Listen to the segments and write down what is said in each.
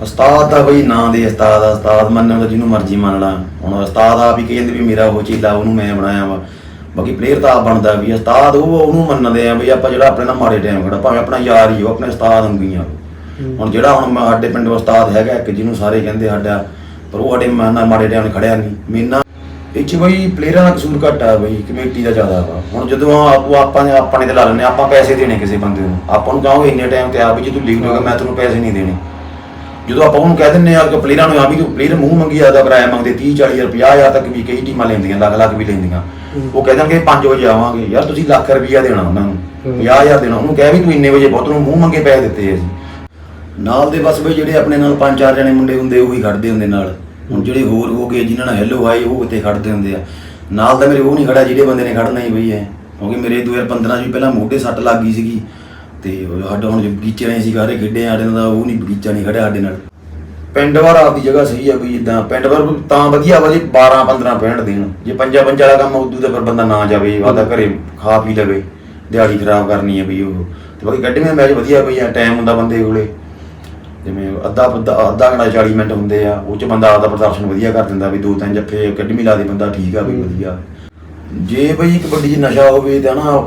ਉਸਤਾਦ ਦਾ ਬਈ ਨਾਂ ਦੇ ਉਸਤਾਦ ਮੰਨਣ ਦਾ ਜਿਹਨੂੰ ਮਰਜ਼ੀ ਮੰਨ ਲਾ। ਹੁਣ ਉਸਤਾਦ ਆਪ ਹੀ ਕਹਿੰਦੇ ਵੀ ਮੇਰਾ ਉਹ ਚੀਲਾ ਉਹਨੂੰ ਮੈਂ ਬਣਾਇਆ ਵਾ। ਬਾਕੀ ਪਲੇਅਰ ਤਾਂ ਆਪ ਬਣਦਾ ਵੀ ਉਸਤਾਦ ਉਹਨੂੰ ਮੰਨਦੇ ਆ ਵੀ ਆਪਾਂ ਜਿਹੜਾ ਆਪਣੇ ਨਾਲ ਮਾੜੇ ਟਾਈਮ ਖੜਾ ਭਾਵੇਂ ਆਪਣਾ ਯਾਰ ਹੀ ਉਹ ਆਪਣੇ ਉਸਤਾਦ ਵਾਂਗੂ ਆ। ਹੁਣ ਜਿਹੜਾ ਹੁਣ ਸਾਡੇ ਪਿੰਡ ਉਸਤਾਦ ਹੈਗਾ ਇੱਕ ਜਿਹਨੂੰ ਸਾਰੇ ਕਹਿੰਦੇ ਸਾਡਾ, ਪਰ ਉਹ ਸਾਡੇ ਨਾਲ ਮਾੜੇ ਟਾਈਮ ਖੜਿਆ ਨਹੀਂ। ਮੇਨਾ ਇਹ 'ਚ ਬਈ ਪਲੇਅਰਾਂ ਦਾ ਕਸੂਰ ਘੱਟ ਆ ਬਈ, ਕਮੇਟੀ ਦਾ ਜ਼ਿਆਦਾ ਵਾ। ਹੁਣ ਜਦੋਂ ਆਪਾਂ ਨੇ ਆਪਣੇ ਤੇ ਲਾ ਲੈਂਦੇ ਆਪਾਂ ਪੈਸੇ ਦੇਣੇ ਕਿਸੇ ਬੰਦੇ ਨੂੰ, ਆਪਾਂ ਨੂੰ ਕਹਾਂਗੇ ਇੰਨੇ ਟਾਈਮ ਤੇ ਆ ਵੀ ਜੇ ਤੂੰ ਲੀਕ ਹੋਗਾ ਮੈਂ ਤੈਨੂੰ ਪੈਸੇ ਨਹੀਂ ਦੇਣੇ। ਜਦੋਂ ਆਪਾਂ ਉਹਨੂੰ ਕਹਿ ਦਿੰਦੇ ਆ ਕਿ ਪਲੇਅਰਾਂ ਨੂੰ ਆ ਵੀ ਤੂੰ ਪਲੇਅਰ ਮੂੰਹ ਮੰਗੀ ਆਦਾ ਕਿਰਾਇਆ ਮੰਗਦੇ 30-40 50,000 ਤੱਕ ਵੀ ਕਈ ਟੀਮਾਂ ਲੈਂਦੀਆਂ, ਲੱਖ ਵੀ ਲੈਂਦੀਆਂ। ਉਹ ਕਹਿ ਦੇਣਗੇ 5 ਵਜੇ ਆਵਾਂਗੇ, ਯਾਰ ਤੁਸੀਂ ਲੱਖ ਰੁਪਈਆ ਦੇਣਾ ਉਹਨਾਂ ਨੂੰ, 50,000 ਦੇਣਾ। ਉਹਨੂੰ ਕਹਿ ਵੀ ਤੂੰ ਇੰਨੇ ਵਜੇ ਬਹੁਤ ਨੂੰ ਮੂੰਹ ਮੰਗੇ ਪੈਸੇ ਦਿੱਤੇ ਅਸੀਂ ਨਾਲ ਦੇ। ਬਸ ਬਈ ਜਿਹੜੇ ਆਪਣੇ ਨਾਲ 5-4 ਜਣੇ ਮੁੰਡੇ ਹੁੰਦੇ ਉਹੀ ਖੜਦੇ ਹੁੰਦੇ ਨਾਲ। ਹੁਣ ਜਿਹੜੇ ਹੋਰ ਹੋ ਗਏ ਜਿਨ੍ਹਾਂ ਨਾਲ ਹੈਲੋ ਹਾਈ ਉਹ ਉੱਥੇ ਖੜਦੇ ਹੁੰਦੇ ਆ ਨਾਲ। ਤਾਂ ਮੇਰੇ ਉਹ ਨਹੀਂ ਖੜਾ ਜਿਹੜੇ ਬੰਦੇ ਨੇ ਖੜਨਾ ਹੀ ਬਈ ਹੈ, ਕਿਉਂਕਿ ਮੇਰੇ 2015 'ਚ ਵੀ ਪਹਿਲਾਂ ਮੋਢੇ ਸੱਟ ਲੱਗ ਗਈ ਸੀਗੀ ਤੇ ਸਾਡਾ ਹੁਣ ਬਗੀਚੇ ਨੇ ਸੀ ਸਾਰੇ ਖੇਡੇ ਸਾਡੇ ਨਾਲ, ਉਹ ਨਹੀਂ ਬਗੀਚਾ ਨਹੀਂ ਖੜਿਆ ਸਾਡੇ ਨਾਲ। ਪਿੰਡ ਵਾਰ ਆਪਦੀ ਜਗ੍ਹਾ ਸਹੀ ਆ ਬਈ, ਇੱਦਾਂ ਪਿੰਡ ਵਾਰ ਤਾਂ ਵਧੀਆ ਵਾ ਜੇ 12-15 65 ਦੇਣ। ਜੇ 5 ਵਾਲਾ ਕੰਮ ਉਦੋਂ ਤਾਂ ਫਿਰ ਬੰਦਾ ਨਾ ਜਾਵੇ, ਆਦਾ ਘਰੇ ਖਾ ਪੀ ਲਵੇ, ਦਿਹਾੜੀ ਖਰਾਬ ਕਰਨੀ ਹੈ ਬਈ ਉਹ। ਤੇ ਬਾਕੀ ਕੱਢਵੇਂ ਮੈਚ ਵਧੀਆ ਬਈ ਆ, ਟਾਈਮ ਹੁੰਦਾ ਬੰਦੇ ਕੋਲੇ, ਜਿਵੇਂ ਅੱਧਾ ਘੰਟਾ 40 ਮਿੰਟ ਹੁੰਦੇ ਆ, ਉਹ 'ਚ ਬੰਦਾ ਆਪਦਾ ਪ੍ਰਦਰਸ਼ਨ ਵਧੀਆ ਕਰ ਦਿੰਦਾ ਵੀ 2-3 ਜੱਫੇ ਅਕੈਡਮੀ ਲਾ ਦੇ ਬੰਦਾ, ਠੀਕ ਆ ਬਈ ਵਧੀਆ। ਜੇ ਬਈ ਕਬੱਡੀ 'ਚ ਨਸ਼ਾ ਹੋਵੇ ਤਾਂ ਨਾ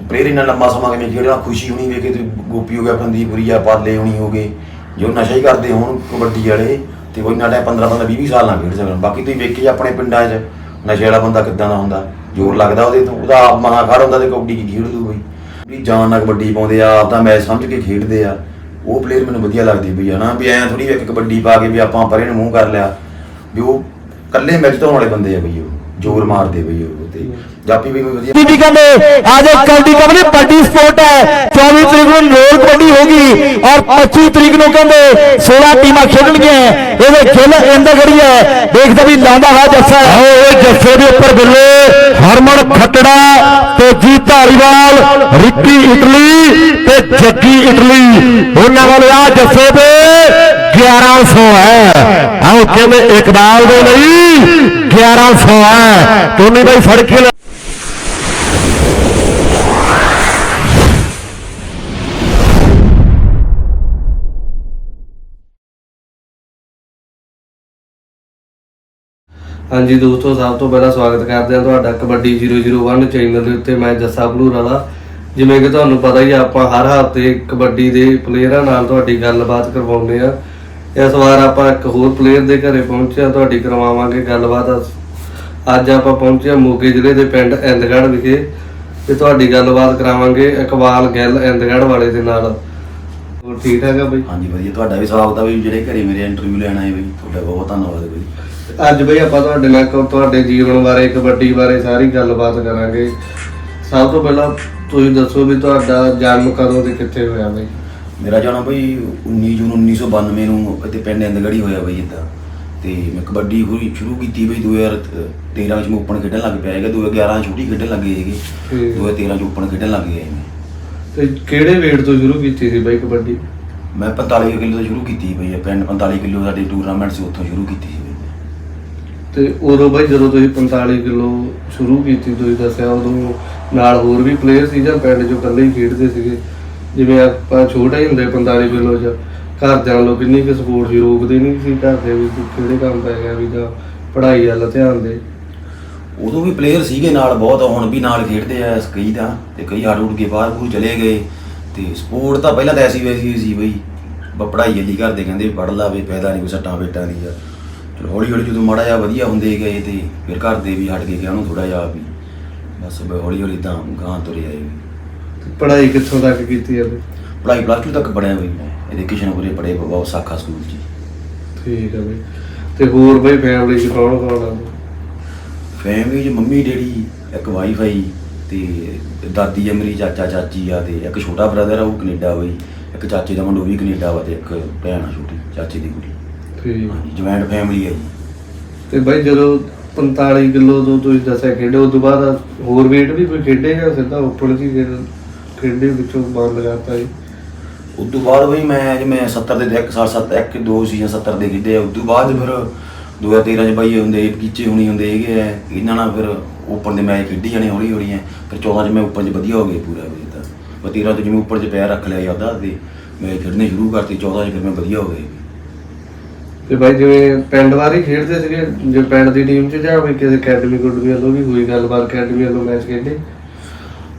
ਪਲੇਅਰ ਇੰਨਾ ਲੰਬਾ ਸਮਾਂ ਕਿਵੇਂ ਖੇਡਣਾ, ਖੁਸ਼ੀ ਹੋਣੀ ਵੇਖ ਕੇ ਗੋਪੀ ਹੋ ਗਿਆ, ਫੰਦੀਪੁਰੀ ਆ, ਪਾਲੇ ਹੋਣੀ ਹੋ ਗਏ, ਜੋ ਨਸ਼ਾ ਹੀ ਕਰਦੇ ਹੋਣ ਕਬੱਡੀ ਵਾਲੇ ਤੇ ਉਹ ਇੰਨਾ ਟਾਈਮ 15-20 ਸਾਲ ਨਾਲ ਖੇਡ ਸਕਣ। ਬਾਕੀ ਤੁਸੀਂ ਵੇਖੇ ਆਪਣੇ ਪਿੰਡਾਂ 'ਚ ਨਸ਼ੇ ਵਾਲਾ ਬੰਦਾ ਕਿੱਦਾਂ ਦਾ ਹੁੰਦਾ, ਜ਼ੋਰ ਲੱਗਦਾ ਉਹਦੇ ਤੋਂ, ਉਹਦਾ ਆਪ ਮਹਾ ਖੜ ਹੁੰਦਾ ਤੇ ਕਬੱਡੀ ਕੀ ਖੇਡ ਦੂ ਬਈ। ਜਾਨ ਨਾਲ ਕਬੱਡੀ ਪਾਉਂਦੇ ਆ, ਆਪਦਾ ਮੈਚ ਸਮਝ ਕੇ ਖੇਡਦੇ ਆ, ਉਹ ਪਲੇਅਰ ਮੈਨੂੰ ਵਧੀਆ ਲੱਗਦੀ ਬਈ ਹੈ ਨਾ। ਵੀ ਐਂ ਥੋੜੀ ਇੱਕ ਕਬੱਡੀ ਪਾ ਕੇ ਵੀ ਆਪਾਂ ਪਰੇ ਨੂੰ ਮੂੰਹ ਕਰ ਲਿਆ ਵੀ ਉਹ ਇਕੱਲੇ ਮੈਚ ਧੋਣ ਵਾਲੇ ਬੰਦੇ ਆ ਬਈ, ਉਹ ਜ਼ੋਰ ਮਾਰਦੇ ਬਈ ਉਹ। ਤੇ ਜਾਪੀ ਵੀ ਵਧੀਆ आज एक कबड्डी का बड़ी बड़ी स्पोर्ट है। 24 तरीक को रोल कबड्डी होगी और 25 तरीक को कहते 16 टीम खेडणगियां। ये खेल अंदर खड़ी है, देखते भी लांदा है जस्सा जस्से के उपर बिल्ले हरमन खट्टड़ा ते जीत धारीवाल, रिक्की इटली ते जग्गी इटली, उन्होंने वाले आ जस्से पे 1100 है। आओ कहते इकबाल दे नहीं 1100 है। टोनी भाई फड़ के हाँ जी दोस्तों, सब तो पहला स्वागत करते हैं ਤੁਹਾਡਾ ਕਬੱਡੀ 001 ਚੈਨਲ ਦੇ ਉੱਤੇ। ਮੈਂ ਜੱਸਾ ਭਲੂਰਾਲਾ। ਜਿਵੇਂ ਕਿ ਤੁਹਾਨੂੰ ਪਤਾ ਹੀ ਆਪਾਂ ਹਰ ਹਫ਼ਤੇ ਕਬੱਡੀ ਦੇ ਪਲੇਅਰਾਂ ਨਾਲ ਤੁਹਾਡੀ ਗੱਲਬਾਤ ਕਰਵਾਉਂਦੇ ਆ। ਇਸ ਵਾਰ ਆਪਾਂ ਇੱਕ ਹੋਰ ਪਲੇਅਰ ਦੇ ਘਰੇ ਪਹੁੰਚੇ ਆ, ਤੁਹਾਡੀ ਕਰਵਾਵਾਂਗੇ ਗੱਲਬਾਤ। ਅੱਜ ਆਪਾਂ ਪਹੁੰਚੇ ਆ ਮੋਗੇ ਜ਼ਿਲ੍ਹੇ ਦੇ ਪਿੰਡ ਇੰਦਗੜ੍ਹ ਵਿਖੇ ਤੇ ਤੁਹਾਡੀ ਗੱਲਬਾਤ ਕਰਾਵਾਂਗੇ ਇਕਬਾਲ ਗਿੱਲ ਇੰਦਗੜ੍ਹ ਵਾਲੇ ਦੇ ਨਾਲ। ਹੋਰ ਠੀਕ ਠਾਕ ਆ ਬਈ? ਹਾਂਜੀ ਵਧੀਆ। ਤੁਹਾਡਾ ਵੀ ਸਵਾਗਤ ਆ ਬਈ, ਜਿਹੜੇ ਘਰੇ ਮੇਰੇ ਇੰਟਰਵਿਊ ਲੈਣ ਆਏ ਬਈ, ਤੁਹਾਡਾ ਬਹੁਤ ਧੰਨਵਾਦ ਬਈ। ਅੱਜ ਬਈ ਆਪਾਂ ਤੁਹਾਡੇ ਨਾਲ ਤੁਹਾਡੇ ਜੀਵਨ ਬਾਰੇ, ਕਬੱਡੀ ਬਾਰੇ ਸਾਰੀ ਗੱਲਬਾਤ ਕਰਾਂਗੇ। ਸਭ ਤੋਂ ਪਹਿਲਾਂ ਤੁਸੀਂ ਦੱਸੋ ਵੀ ਤੁਹਾਡਾ ਜਨਮ ਕਦੋਂ ਤੇ ਕਿੱਥੇ ਹੋਇਆ ਬਈ? ਮੇਰਾ ਜਨਮ ਬਈ 19 ਜੂਨ 1992 ਨੂੰ ਇੱਥੇ ਪਿੰਡ ਇੰਦਗੜ੍ਹ ਹੋਇਆ ਬਈ ਇੱਦਾਂ। ਤੇ ਮੈਂ ਕਬੱਡੀ ਸ਼ੁਰੂ ਕੀਤੀ ਬਈ 2013 ਵਿੱਚ ਮੈਂ ਓਪਨ ਖੇਡਣ ਲੱਗ ਪਿਆ ਹੈਗਾ। 2011 ਛੋਟੀ ਖੇਡਣ ਲੱਗ ਗਏ ਹੈਗੇ, 2013 ਚ ਓਪਨ ਖੇਡਣ ਲੱਗ ਗਿਆ ਮੈਂ। ਤੇ ਕਿਹੜੇ ਵੇਟ ਤੋਂ ਸ਼ੁਰੂ ਕੀਤੀ ਸੀ ਬਈ ਕਬੱਡੀ? ਮੈਂ 45 ਕਿਲੋ ਤੋਂ ਸ਼ੁਰੂ ਕੀਤੀ ਬਈ, ਪਿੰਡ 45 ਕਿਲੋ ਸਾਡੀ ਟੂਰਨਾਮੈਂਟ ਸੀ, ਉੱਥੋਂ ਸ਼ੁਰੂ ਕੀਤੀ ਸੀ ਬਈ। ਤੇ ਉਦੋਂ ਬਾਈ ਜਦੋਂ ਤੁਸੀਂ 45 ਕਿਲੋ ਸ਼ੁਰੂ ਕੀਤੀ, ਤੁਸੀਂ ਦੱਸਿਆ ਉਦੋਂ ਨਾਲ ਹੋਰ ਵੀ ਪਲੇਅਰ ਸੀ ਜਾਂ ਪਿੰਡ 'ਚੋਂ ਇਕੱਲੇ ਹੀ ਖੇਡਦੇ ਸੀਗੇ? ਜਿਵੇਂ ਆਪਾਂ ਛੋਟਾ ਹੀ ਹੁੰਦੇ 45 ਕਿਲੋ 'ਚ ਘਰਦਿਆਂ ਵੱਲੋਂ ਕਿੰਨੀ ਕੁ ਸਪੋਰਟ ਸੀ, ਰੋਕਦੇ ਨਹੀਂ ਸੀ ਘਰਦੇ ਵੀ ਕਿਹੜੇ ਕੰਮ ਪੈ ਗਿਆ ਵੀ ਜਾਂ ਪੜ੍ਹਾਈ ਵੱਲ ਧਿਆਨ ਦੇ? ਉਦੋਂ ਵੀ ਪਲੇਅਰ ਸੀਗੇ ਨਾਲ ਬਹੁਤ, ਹੁਣ ਵੀ ਨਾਲ ਖੇਡਦੇ ਆ ਕਈ ਤਾਂ, ਤੇ ਕਈ ਹੱਡ ਉੱਡ ਕੇ ਬਾਹਰ ਚਲੇ ਗਏ। ਤੇ ਸਪੋਰਟ ਤਾਂ ਪਹਿਲਾਂ ਤਾਂ ਐਸੀ ਵੈਸੀ ਸੀ ਬਈ, ਪੜ੍ਹਾਈ ਵਾਲੀ ਘਰ ਦੇ ਕਹਿੰਦੇ ਪੜ੍ਹ ਲਾ ਵੀ ਫਾਇਦਾ ਨਹੀਂ ਕੋਈ ਸੱਟਾਂ ਫੇਟਾਂ ਦੀ। ਚਲੋ ਹੌਲੀ ਹੌਲੀ ਜਦੋਂ ਮਾੜਾ ਜਿਹਾ ਵਧੀਆ ਹੁੰਦੇ ਗਏ ਤੇ ਫਿਰ ਘਰ ਦੇ ਵੀ ਹਟ ਕੇ ਗਿਆ ਉਹਨੂੰ ਥੋੜ੍ਹਾ ਜਿਹਾ ਵੀ, ਬਸ ਹੌਲੀ ਹੌਲੀ ਤਾਂ ਗਾਂ ਤੁਰੇ ਆਏ। ਪੜ੍ਹਾਈ ਕਿੱਥੋਂ ਤੱਕ ਕੀਤੀ ਹੈ? ਪੜ੍ਹਾਈ +2 ਤੱਕ ਪੜ੍ਹਿਆ ਬਈ ਮੈਂ, ਇਹਦੇ ਕਿਸ਼ਨਪੁਰੇ ਪੜ੍ਹੇ ਬਾਬਾ ਸਾਖਾ ਸਕੂਲ 'ਚ। ਠੀਕ ਹੈ ਬਈ। ਤੇ ਹੋਰ ਬਈ ਫੈਮਿਲੀ 'ਚ ਕੌਣ ਕੌਣ ਆ? ਫੈਮਿਲੀ 'ਚ ਮੰਮੀ ਡੈਡੀ, ਇੱਕ ਵਾਈਫਾਈ ਤੇ ਦਾਦੀ ਆ ਮੇਰੀ, ਚਾਚਾ ਚਾਚੀ ਆ, ਤੇ ਇੱਕ ਛੋਟਾ ਬ੍ਰਦਰ ਆ ਉਹ ਕੈਨੇਡਾ ਬਈ, ਇੱਕ ਚਾਚੇ ਦਾ ਮੁੰਡਾ ਉਹ ਵੀ ਕੈਨੇਡਾ ਵਾ, ਤੇ ਇੱਕ ਭੈਣ ਆ ਛੋਟੀ ਚਾਚੇ ਦੀ ਕੁੜੀ। ਠੀਕ। ਜੁਆਇੰਟ ਫੈਮਿਲੀ ਹੈ ਜੀ। ਤੇ ਬਾਈ ਜਦੋਂ 45 ਕਿਲੋ ਤੋਂ ਤੁਸੀਂ ਦੱਸਿਆ ਖੇਡੇ, ਉਸ ਤੋਂ ਬਾਅਦ ਹੋਰ ਵੇਟ ਵੀ ਕੋਈ ਖੇਡੇ ਜਾਂ ਸਿੱਧਾ ਉੱਪਰ ਜੀ ਖੇਡੇ ਵਿੱਚੋਂ ਬੰਦ ਕਰਤਾ ਜੀ? ਉਸ ਤੋਂ ਬਾਅਦ ਬਈ ਮੈਂ ਜਿਵੇਂ 70 ਦੇ 1 ਸਾਲ 2 ਸੀਜ਼ਨ 70 ਦੇ ਖੇਡੇ। ਉਸ ਤੋਂ ਬਾਅਦ ਫਿਰ 2013 ਚ ਬਾਈ ਹੁੰਦੇ ਬਗੀਚੇ ਹੋਣੀ ਹੁੰਦੇ ਹੈਗੇ ਆ, ਇਹਨਾਂ ਨਾਲ ਫਿਰ ਓਪਨ ਦੇ ਮੈਚ ਖੇਡੀ ਜਾਣੇ ਹੌਲੀ ਹੌਲੀ ਐ। ਫਿਰ 14 ਚ ਮੈਂ ਓਪਨ 'ਚ ਵਧੀਆ ਹੋ ਗਏ ਪੂਰਾ ਵੀ ਤਾਂ। 13 ਤੋਂ ਜਿਵੇਂ ਉੱਪਰ 'ਚ ਪੈਰ ਰੱਖ ਲਿਆ ਜਾਂਦਾ ਤੇ ਮੈਂ ਖੇਡਣੇ ਸ਼ੁਰੂ ਕਰਤੇ, 14 ਚ ਫਿਰ ਮੈਂ ਵਧੀਆ ਹੋ ਗਏ। ਤੇ ਬਾਈ ਜਿਵੇਂ ਪਿੰਡ ਵਾਰੀ ਖੇਡਦੇ ਸੀਗੇ ਜੇ ਪਿੰਡ ਦੀ ਟੀਮ 'ਚ ਜਾਂ ਵੀ ਕਿਸੇ ਅਕੈਡਮੀ ਕੁਡਮੀ ਵੱਲੋਂ ਵੀ ਹੋਈ ਗੱਲਬਾਤ ਅਕੈਡਮੀ ਵੱਲੋਂ ਮੈਚ ਖੇਡੇ?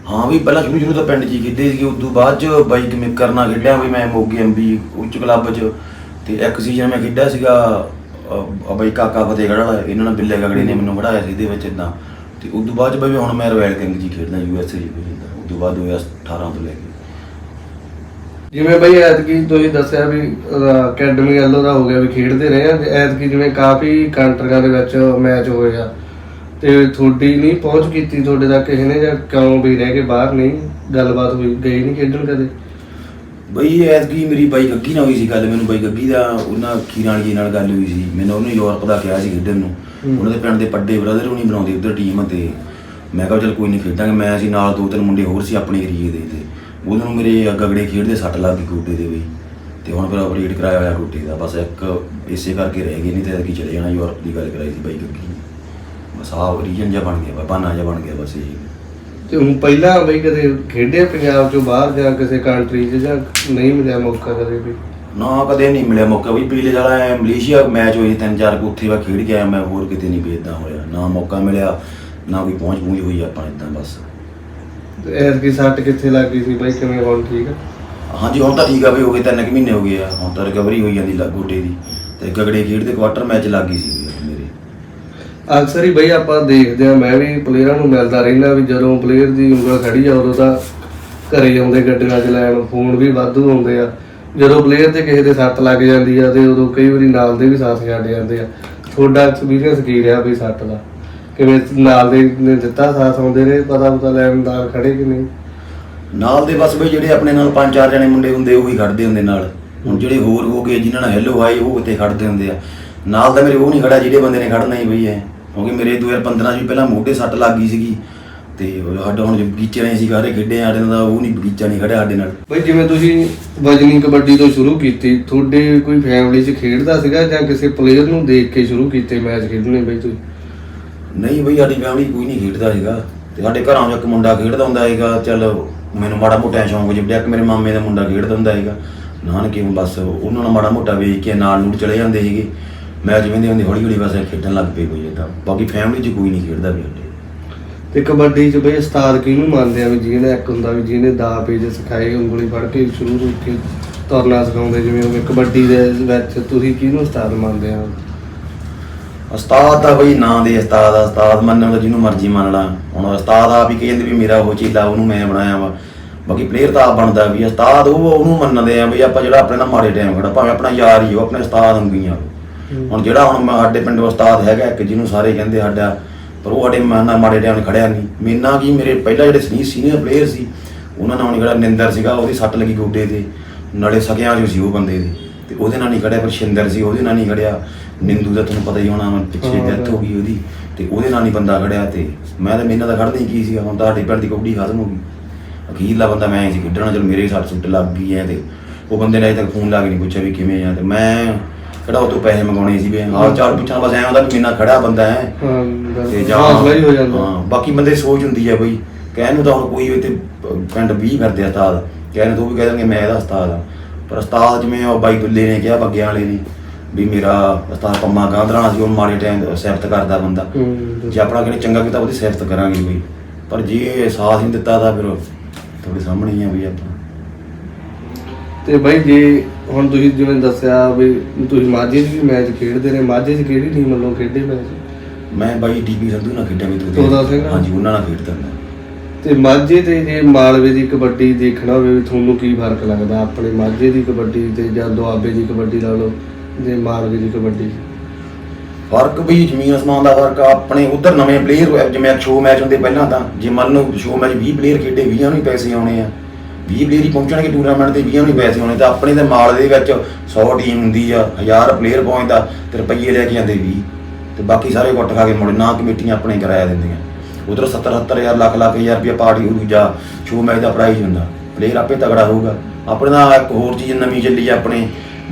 ਹਾਂ ਵੀ ਪਹਿਲਾਂ ਸ਼ੁਰੂ ਤਾਂ ਪਿੰਡ 'ਚ ਹੀ ਖੇਡੇ ਸੀਗੇ, ਉਦੋਂ ਬਾਅਦ 'ਚ ਬਾਈਕ ਮੇਕਰ ਨਾਲ ਖੇਡਿਆ ਵੀ ਮੈਂ ਮੋਗੇ ਐਮਬੀ ਉੱਚ ਕਲੱਬ 'ਚ। ਤੇ ਇੱਕ ਸੀਜ਼ਨ ਮੈਂ ਖੇਡਿਆ ਸੀਗਾ ਬਾਈ ਕਾਕਾ ਫਤਿਹਗੜ੍ਹ ਵਾਲਾ, ਇਹਨਾਂ ਨਾਲ ਬਿੱਲੇ ਗਗੜੇ ਨੇ ਮੈਨੂੰ ਖੜਾਇਆ ਸੀ ਇਹਦੇ ਵਿੱਚ ਇੱਦਾਂ। ਤੇ ਉਦੋਂ ਬਾਅਦ 'ਚ ਬਾਈ ਹੁਣ ਮੈਂ ਰੋਇਲ ਕਿੰਗ 'ਚ ਹੀ ਖੇਡਦਾ USA 'ਚ ਖੇਡਦਾ, ਉਦੋਂ ਬਾਅਦ 2018 ਤੋਂ ਲੈ ਕੇ। ਜਿਵੇਂ ਬਈ ਐਤਕੀ ਤੁਸੀਂ ਦੱਸਿਆ ਵੀ ਅਕੈਡਮੀ ਵੱਲੋਂ ਦਾ ਹੋ ਗਿਆ ਵੀ ਖੇਡਦੇ ਰਹੇ ਆ, ਐਤਕੀ ਜਿਵੇਂ ਕਾਫੀ ਕੰਟਰੀਆਂ ਦੇ ਵਿੱਚ ਮੈਚ ਹੋਏ ਆ ਤੇ ਤੁਹਾਡੀ ਨਹੀਂ ਪਹੁੰਚ ਕੀਤੀ ਤੁਹਾਡੇ ਤੱਕ ਕਿਸੇ ਨੇ, ਜਾਂ ਕਿਉਂ ਵੀ ਰਹਿ ਕੇ ਬਾਹਰ ਨਹੀਂ ਗੱਲਬਾਤ ਹੋਈ, ਗਏ ਨਹੀਂ ਖੇਡਣ ਕਦੇ? ਬਈ ਐਤਕੀ ਮੇਰੀ ਬਾਈ ਗੱਗੀ ਨਾਲ ਹੋਈ ਸੀ ਗੱਲ, ਮੈਨੂੰ ਬਾਈ ਗੱਗੀ ਦਾ ਉਹਨਾਂ ਖੀਰਾਂ ਵਾਲੀ ਨਾਲ ਗੱਲ ਹੋਈ ਸੀ, ਮੈਨੂੰ ਉਹਨੇ ਯੂਰਪ ਦਾ ਕਿਹਾ ਸੀ ਖੇਡਣ ਨੂੰ। ਉਹਨਾਂ ਦੇ ਪਿੰਡ ਦੇ ਪੱਡੇ ਬ੍ਰਦਰ ਉਹ ਨਹੀਂ ਬਣਾਉਂਦੇ ਉੱਧਰ ਟੀਮ, ਤੇ ਮੈਂ ਕਿਹਾ ਚੱਲ ਕੋਈ ਨਹੀਂ ਖੇਡਾਂਗੇ। ਮੈਂ ਸੀ ਨਾਲ 2-3 ਮੁੰਡੇ ਹੋਰ ਸੀ ਆਪਣੇ ਏਰੀਏ ਦੇ, ਤੇ ਉਹਨਾਂ ਨੂੰ ਮੇਰੇ ਗਗੜੇ ਖੇਡਦੇ ਸੱਟ ਲੱਗ ਗਈ ਗੋਡੇ ਦੇ ਵੀ, ਤੇ ਹੁਣ ਫਿਰ ਆਪਰੇਟ ਕਰਾਇਆ ਹੋਇਆ ਗੋਡੇ ਦਾ, ਬਸ ਇੱਕ ਇਸੇ ਕਰਕੇ ਰਹਿ ਗਏ, ਨਹੀਂ ਤੇ ਐਤਕੀ ਚਲੇ ਜਾਣਾ ਯੂਰਪ ਦੀ ਗੱਲ ਕਰਾਈ ਸੀ ਬਾਈ ਗੱਗੀ ਨੇ। ਬਸ ਆਹ ਰੀਜਨ ਜਿਹਾ ਬਣ ਗਿਆ, ਬਹਾਨਾ ਜਿਹਾ ਬਣ ਗਿਆ ਬਸ ਇਹ। ਤੇ ਹੁਣ ਪਹਿਲਾਂ ਬਈ ਕਦੇ ਖੇਡਿਆ ਪੰਜਾਬ ਚੋਂ ਬਾਹਰ ਜਾਂ ਕਿਸੇ ਕੰਟਰੀ 'ਚ, ਜਾਂ ਨਹੀਂ ਮਿਲਿਆ ਮੌਕਾ ਕਦੇ ਵੀ? ਨਾ ਕਦੇ ਨਹੀਂ ਮਿਲਿਆ ਮੌਕਾ ਬਈ। ਪਿਛਲੇ ਸਾਲ ਮਲੇਸ਼ੀਆ ਮੈਚ ਹੋਈ 3-4 ਉੱਥੇ ਵਾ ਖੇਡ ਕੇ ਆਇਆ ਮੈਂ, ਹੋਰ ਕਿਤੇ ਨਹੀਂ ਵੀ ਇੱਦਾਂ ਹੋਇਆ, ਨਾ ਮੌਕਾ ਮਿਲਿਆ ਨਾ ਕੋਈ ਪਹੁੰਚ ਹੋਈ ਆਪਾਂ ਇੱਦਾਂ ਬਸ। ਐਤਕੀ ਸੱਟ ਕਿੱਥੇ ਲੱਗ ਗਈ ਸੀ ਬਾਈ, ਕਿਵੇਂ ਹੁਣ ਠੀਕ ਆ? ਹਾਂਜੀ ਹੁਣ ਤਾਂ ਠੀਕ ਆ ਬਈ, ਹੋ ਗਏ 3 ਮਹੀਨੇ ਹੋ ਗਏ ਆ, ਹੁਣ ਤਾਂ ਰਿਕਵਰੀ ਹੋਈ ਜਾਂਦੀ ਗੋਡੇ ਦੀ। ਤੇ ਗਗੜੇ ਖੇਡਦੇ ਕੁਆਟਰ ਮੈਚ ਲੱਗ ਗਈ ਸੀ ਮੇਰੇ। ਅਕਸਰ ਹੀ ਬਈ ਆਪਾਂ ਦੇਖਦੇ ਆ, ਮੈਂ ਵੀ ਪਲੇਅਰਾਂ ਨੂੰ ਮਿਲਦਾ ਰਹਿੰਦਾ ਵੀ ਜਦੋਂ ਪਲੇਅਰ ਦੀ ਉਂਗਲ ਖੜੀ ਆ ਉਦੋਂ ਤਾਂ ਘਰੇ ਆਉਂਦੇ ਗੱਡੀਆਂ 'ਚ ਲੈਣ, ਫੋਨ ਵੀ ਵਾਧੂ ਆਉਂਦੇ ਆ। ਜਦੋਂ ਪਲੇਅਰ ਤੇ ਕਿਸੇ ਦੇ ਸੱਟ ਲੱਗ ਜਾਂਦੀ ਆ ਤੇ ਉਦੋਂ ਕਈ ਵਾਰੀ ਨਾਲ ਦੇ ਵੀ ਸਾਥ ਛੱਡ ਜਾਂਦੇ ਆ। ਤੁਹਾਡਾ ਐਕਸਪੀਰੀਅੰਸ ਕੀ ਰਿਹਾ ਬਈ ਸੱਟ ਦਾ, ਕਿਵੇਂ ਨਾਲ ਦੇ ਨੇ ਦਿੱਤਾ ਸਾਥ, ਆਉਂਦੇ ਨੇ ਪਤਾ ਲੈਣ ਨਾਲ ਖੜੇ ਕਿ ਨਹੀਂ? ਨਾਲ ਦੇ ਬਸ ਬਈ ਜਿਹੜੇ ਆਪਣੇ ਨਾਲ 5-4 ਜਣੇ ਮੁੰਡੇ ਹੁੰਦੇ ਉਹੀ ਖੜਦੇ ਹੁੰਦੇ ਨਾਲ। ਹੁਣ ਜਿਹੜੇ ਹੋਰ ਹੋ ਗਏ ਜਿਨ੍ਹਾਂ ਨਾਲ ਹੈਲੋ ਹਾਈ ਉਹ ਉੱਤੇ ਖੜਦੇ ਹੁੰਦੇ ਆ, ਨਾਲ ਤਾਂ ਮੇਰੇ ਉਹ ਨਹੀਂ ਖੜਾ ਜਿਹੜੇ ਬੰਦੇ ਨੇ ਖੜਨਾ ਹੀ ਬਈ ਹੈ। ਕਿਉਂਕਿ ਮੇਰੇ 2015 'ਚ ਵੀ ਪਹਿਲਾਂ ਮੋਢੇ ਸੱਟ ਲੱਗ ਗਈ ਸੀਗੀ, ਤੇ ਸਾਡਾ ਹੁਣ ਬਗੀਚੇ ਨੇ ਅਸੀਂ ਸਾਰੇ ਖੇਡੇ ਸਾਡੇ ਨਾਲ, ਉਹ ਨਹੀਂ ਬਗੀਚਾ ਨਹੀਂ ਖੜਿਆ ਸਾਡੇ ਨਾਲ। ਬਈ ਜਿਵੇਂ ਤੁਸੀਂ ਵਜਨੀ ਕਬੱਡੀ ਤੋਂ ਸ਼ੁਰੂ ਕੀਤੀ, ਤੁਹਾਡੇ ਕੋਈ ਫੈਮਿਲੀ 'ਚ ਖੇਡਦਾ ਸੀਗਾ ਜਾਂ ਕਿਸੇ ਪਲੇਅਰ ਨੂੰ ਦੇਖ ਕੇ ਸ਼ੁਰੂ ਕੀਤੇ ਮੈਚ ਖੇਡਣੇ ਬਈ ਤੁਸੀਂ? ਨਹੀਂ ਬਈ ਸਾਡੀ ਫੈਮਿਲੀ ਕੋਈ ਨਹੀਂ ਖੇਡਦਾ ਸੀਗਾ, ਤੇ ਸਾਡੇ ਘਰਾਂ 'ਚ ਇੱਕ ਮੁੰਡਾ ਖੇਡਦਾ ਹੁੰਦਾ ਸੀਗਾ। ਚੱਲ ਮੈਨੂੰ ਮਾੜਾ ਮੋਟਾ ਸ਼ੌਂਕ ਜਿਹਾ, ਇੱਕ ਮੇਰੇ ਮਾਮੇ ਦਾ ਮੁੰਡਾ ਖੇਡਦਾ ਹੁੰਦਾ ਸੀਗਾ ਨਾਨਕੇ, ਬਸ ਉਹਨਾਂ ਨੂੰ ਮਾੜਾ ਮੋਟਾ ਵੇਖ ਕੇ ਨਾਲ ਨੂੰ ਚਲੇ ਜਾਂਦੇ ਸੀਗੇ ਮੈਚ ਵੇਂਦੇ ਹੁੰਦੇ, ਹੌਲੀ ਹੌਲੀ ਬਸ ਖੇਡਣ ਲੱਗ ਪਏ ਕੋਈ ਇੱਦਾਂ। ਬਾਕੀ ਫੈਮਿਲੀ 'ਚ ਕੋਈ ਨਹੀਂ ਖੇਡਦਾ ਵੀ ਸਾਡੇ। ਤੇ ਕਬੱਡੀ 'ਚ ਬਈ ਉਸਤਾਦ ਕਿਹਨੂੰ ਮੰਨਦੇ ਆ ਵੀ ਜਿਹਨੇ ਇੱਕ ਹੁੰਦਾ ਵੀ ਜਿਹਨੇ ਦਾ ਪੇਜ ਸਿਖਾਏ, ਉਂਗਲੀ ਫੜ ਕੇ ਸ਼ੁਰੂ ਤੋਂ ਕੇ ਤੁਰਨਾ ਸਿਖਾਉਂਦੇ, ਜਿਵੇਂ ਉਹ ਕਬੱਡੀ ਦੇ ਵਿੱਚ ਤੁਸੀਂ ਕਿਹਨੂੰ ਉਸਤਾਦ ਮੰਨਦੇ ਆ? ਉਸਤਾਦ ਤਾਂ ਬਈ ਨਾਂ ਦੇ ਉਸਤਾਦ ਮੰਨਣ ਦਾ ਜਿਹਨੂੰ ਮਰਜ਼ੀ ਮੰਨ ਲਾ। ਹੁਣ ਉਸਤਾਦ ਆਪ ਹੀ ਕਹਿੰਦੇ ਵੀ ਮੇਰਾ ਉਹ ਚੀਲਾ ਉਹਨੂੰ ਮੈਂ ਬਣਾਇਆ ਵਾ, ਬਾਕੀ ਪਲੇਅਰ ਤਾਂ ਆਪ ਬਣਦਾ ਵੀ। ਉਸਤਾਦ ਉਹਨੂੰ ਮੰਨਦੇ ਆ ਵੀ ਆਪਾਂ ਜਿਹੜਾ ਆਪਣੇ ਨਾਲ ਮਾੜੇ ਟਾਈਮ ਖੜਾ, ਭਾਵੇਂ ਆਪਣਾ ਯਾਰ ਹੀ ਉਹ ਆਪਣੇ ਉਸਤਾਦ ਹੁੰਦੀਆਂ। ਹੁਣ ਜਿਹੜਾ ਹੁਣ ਸਾਡੇ ਪਿੰਡ ਉਸਤਾਦ ਹੈਗਾ ਇੱਕ ਜਿਹਨੂੰ ਸਾਰੇ ਕਹਿੰਦੇ ਸਾਡਾ, ਪਰ ਉਹ ਸਾਡੇ ਨਾਲ ਮਾੜੇ ਟਾਈਮ ਖੜਿਆ ਨਹੀਂ। ਮੇਨਾ ਕੀ ਮੇਰੇ ਪਹਿਲਾਂ ਜਿਹੜੇ ਸੀਨੀਅਰ ਪਲੇਅਰ ਸੀ ਉਹਨਾਂ ਨਾਲ ਨਹੀਂ ਖੜਾ। ਨਿੰਦਰ ਸੀਗਾ, ਉਹਦੀ ਸੱਟ ਲੱਗੀ ਗੋਡੇ ਤੇ, ਨਾਲੇ ਸਕਿਆਂ 'ਚੋਂ ਸੀ ਉਹ ਬੰਦੇ ਦੇ, ਤੇ ਉਹਦੇ ਨਾਲ ਨਹੀਂ ਖੜਿਆ। ਪਰ ਸ਼ਿੰਦਰ ਸੀ ਉਹਦੇ ਨਾਲ ਨਹੀਂ ਖੜਿਆ। ਨਿੰਦੂ ਦਾ ਤੁਹਾਨੂੰ ਪਤਾ ਹੀ ਹੋਣਾ, ਪਿੱਛੇ ਡੈਥ ਹੋ ਗਈ ਉਹਦੀ, ਤੇ ਉਹਦੇ ਨਾਲ ਨਹੀਂ ਬੰਦਾ ਖੜਿਆ। ਤੇ ਮੈਂ ਤਾਂ ਮੇਨਾ ਦਾ ਖੜਦਾ ਹੀ ਕੀ ਸੀਗਾ। ਹੁਣ ਤੁਹਾਡੇ ਪਿੰਡ ਦੀ ਕਬੱਡੀ ਖਤਮ ਹੋ ਗਈ, ਅਖੀਰਲਾ ਬੰਦਾ ਮੈਂ ਸੀ ਖੇਡਣਾ। ਚਲ ਮੇਰੇ ਸੱਟ ਸੁੱਟ ਲੱਗ ਗਈ ਹੈ, ਤੇ ਉਹ ਬੰਦੇ ਨੇ ਅਜੇ ਤੱਕ ਫੋਨ ਲਾ ਕੇ ਨਹੀਂ ਪੁੱਛਿਆ ਵੀ ਕਿਵੇਂ ਆ। ਤੇ ਮੈਂ ਕਿਹੜਾ ਉਹ ਤੋਂ ਪੈਸੇ ਮੰਗਾਉਣੇ ਸੀ ਵੀ ਹਾਲ ਚਾਲ ਪੁੱਛਣਾ, ਬਸ ਐਂ ਹੁੰਦਾ ਵੀ ਮੇਨਾ ਖੜਾ ਬੰਦਾ ਹੈ ਤੇ ਜਾਂ ਹਾਂ। ਬਾਕੀ ਬੰਦੇ ਸੋਚ ਹੁੰਦੀ ਹੈ ਬਈ, ਕਹਿਣ ਨੂੰ ਤਾਂ ਹੁਣ ਕੋਈ ਇੱਥੇ ਪਿੰਡ 20 ਫਿਰਦੇ ਉਸਤਾਦ, ਕਹਿਣ ਤੋਂ ਵੀ ਕਹਿ ਦੇਣਗੇ ਮੈਂ ਇਹਦਾ ਉਸਤਾਦ ਆ। ਪਰ ਉਸਤਾਦ ਜਿਵੇਂ ਉਹ ਬਾਈ ਦੁੱਲੇ ਨੇ ਕਿਹਾ, ਬੱਗਿਆਂ ਵਾਲੇ ਨੇ ਵੀ ਮੇਰਾ ਉਸਤਾਦ ਪੰਮਾ ਗਾਂਧਰਾਣਾ ਸੀ, ਉਹ ਮਾੜੇ ਟਾਈਮ ਸਿਫਤ ਕਰਦਾ ਬੰਦਾ। ਜੇ ਆਪਣਾ ਕਿਹਨੇ ਚੰਗਾ ਕੀਤਾ ਉਹਦੀ ਸਿਫਤ ਕਰਾਂਗੇ ਬਈ, ਪਰ ਜੇ ਸਾਥ ਨਹੀਂ ਦਿੱਤਾ ਤਾਂ ਫਿਰ ਤੁਹਾਡੇ ਸਾਹਮਣੇ ਹੀ ਆ ਬਈ ਆਪਾਂ। ਤੇ ਬਾਈ ਜੇ ਹੁਣ ਤੁਸੀਂ ਜਿਵੇਂ ਦੱਸਿਆ ਵੀ ਤੁਸੀਂ ਮਾਝੇ 'ਚ ਵੀ ਮੈਚ ਖੇਡਦੇ ਨੇ, ਮਾਝੇ 'ਚ ਕਿਹੜੀ ਟੀਮ ਵੱਲੋਂ ਖੇਡੇ ਮੈਚ? ਮੈਂ ਬਾਈ DP ਸੰਧੂ ਨਾਲ ਖੇਡਿਆ ਵੀ ਤੋਤਾ ਸਿੰਘ? ਹਾਂਜੀ ਉਹਨਾਂ ਨਾਲ ਖੇਡਦਾ ਮੈਂ। ਤੇ ਮਾਝੇ ਤੇ ਜੇ ਮਾਲਵੇ ਦੀ ਕਬੱਡੀ ਦੇਖਣਾ ਹੋਵੇ ਤੁਹਾਨੂੰ ਕੀ ਫਰਕ ਲੱਗਦਾ ਆਪਣੇ ਮਾਝੇ ਦੀ ਕਬੱਡੀ ਤੇ ਜਾਂ ਦੁਆਬੇ ਦੀ ਕਬੱਡੀ ਲਾ ਲਓ ਜੇ ਮਾਲਵੇ ਦੀ ਕਬੱਡੀ? ਫਰਕ ਵੀ ਜ਼ਮੀਨ ਅਸਮਾਨ ਦਾ ਫਰਕ ਆ। ਆਪਣੇ ਉਧਰ ਨਵੇਂ ਪਲੇਅਰ ਜਿਵੇਂ ਸ਼ੋਅ ਮੈਚ ਹੁੰਦੇ ਪਹਿਲਾਂ ਤਾਂ, ਜੇ ਮੰਨ ਲਓ ਸ਼ੋਅ ਮੈਚ 20 ਪਲੇਅਰ ਖੇਡੇ, 20 ਨੂੰ ਹੀ ਪੈਸੇ ਆਉਣੇ ਆ, 20 ਪਲੇਅਰ ਹੀ ਪਹੁੰਚਣਗੇ ਟੂਰਨਾਮੈਂਟ ਤੇ, 20 ਨੂੰ ਹੀ ਪੈਸੇ ਆਉਣੇ। ਤਾਂ ਆਪਣੇ ਤੇ ਮਾਲ ਦੇ ਵਿੱਚ 100 ਟੀਮ ਹੁੰਦੀ ਆ, 1000 ਪਲੇਅਰ ਪਹੁੰਚਦਾ ਤੇ ਰੁਪਈਏ ਲੈ ਕੇ ਜਾਂਦੇ 20, ਤੇ ਬਾਕੀ ਸਾਰੇ ਗੁੱਟ ਖਾ ਕੇ ਮੁੜੇ। ਨਾ ਕਮੇਟੀਆਂ ਆਪਣੇ ਕਿਰਾਇਆ ਦਿੰਦੀਆਂ, ਉਧਰ 70-70 ਲੱਖ ਰੁਪਈਆ ਪਾਰਟੀ ਦੂਜਾ ਸ਼ੋਅ ਮੈਚ ਦਾ ਪ੍ਰਾਈਜ਼ ਹੁੰਦਾ। ਪਲੇਅਰ ਆਪੇ ਤਗੜਾ ਹੋਊਗਾ। ਆਪਣੇ ਨਾਲ ਇੱਕ ਹੋਰ ਚੀਜ਼ ਨਵੀਂ ਚੱਲੀ ਆਪਣੇ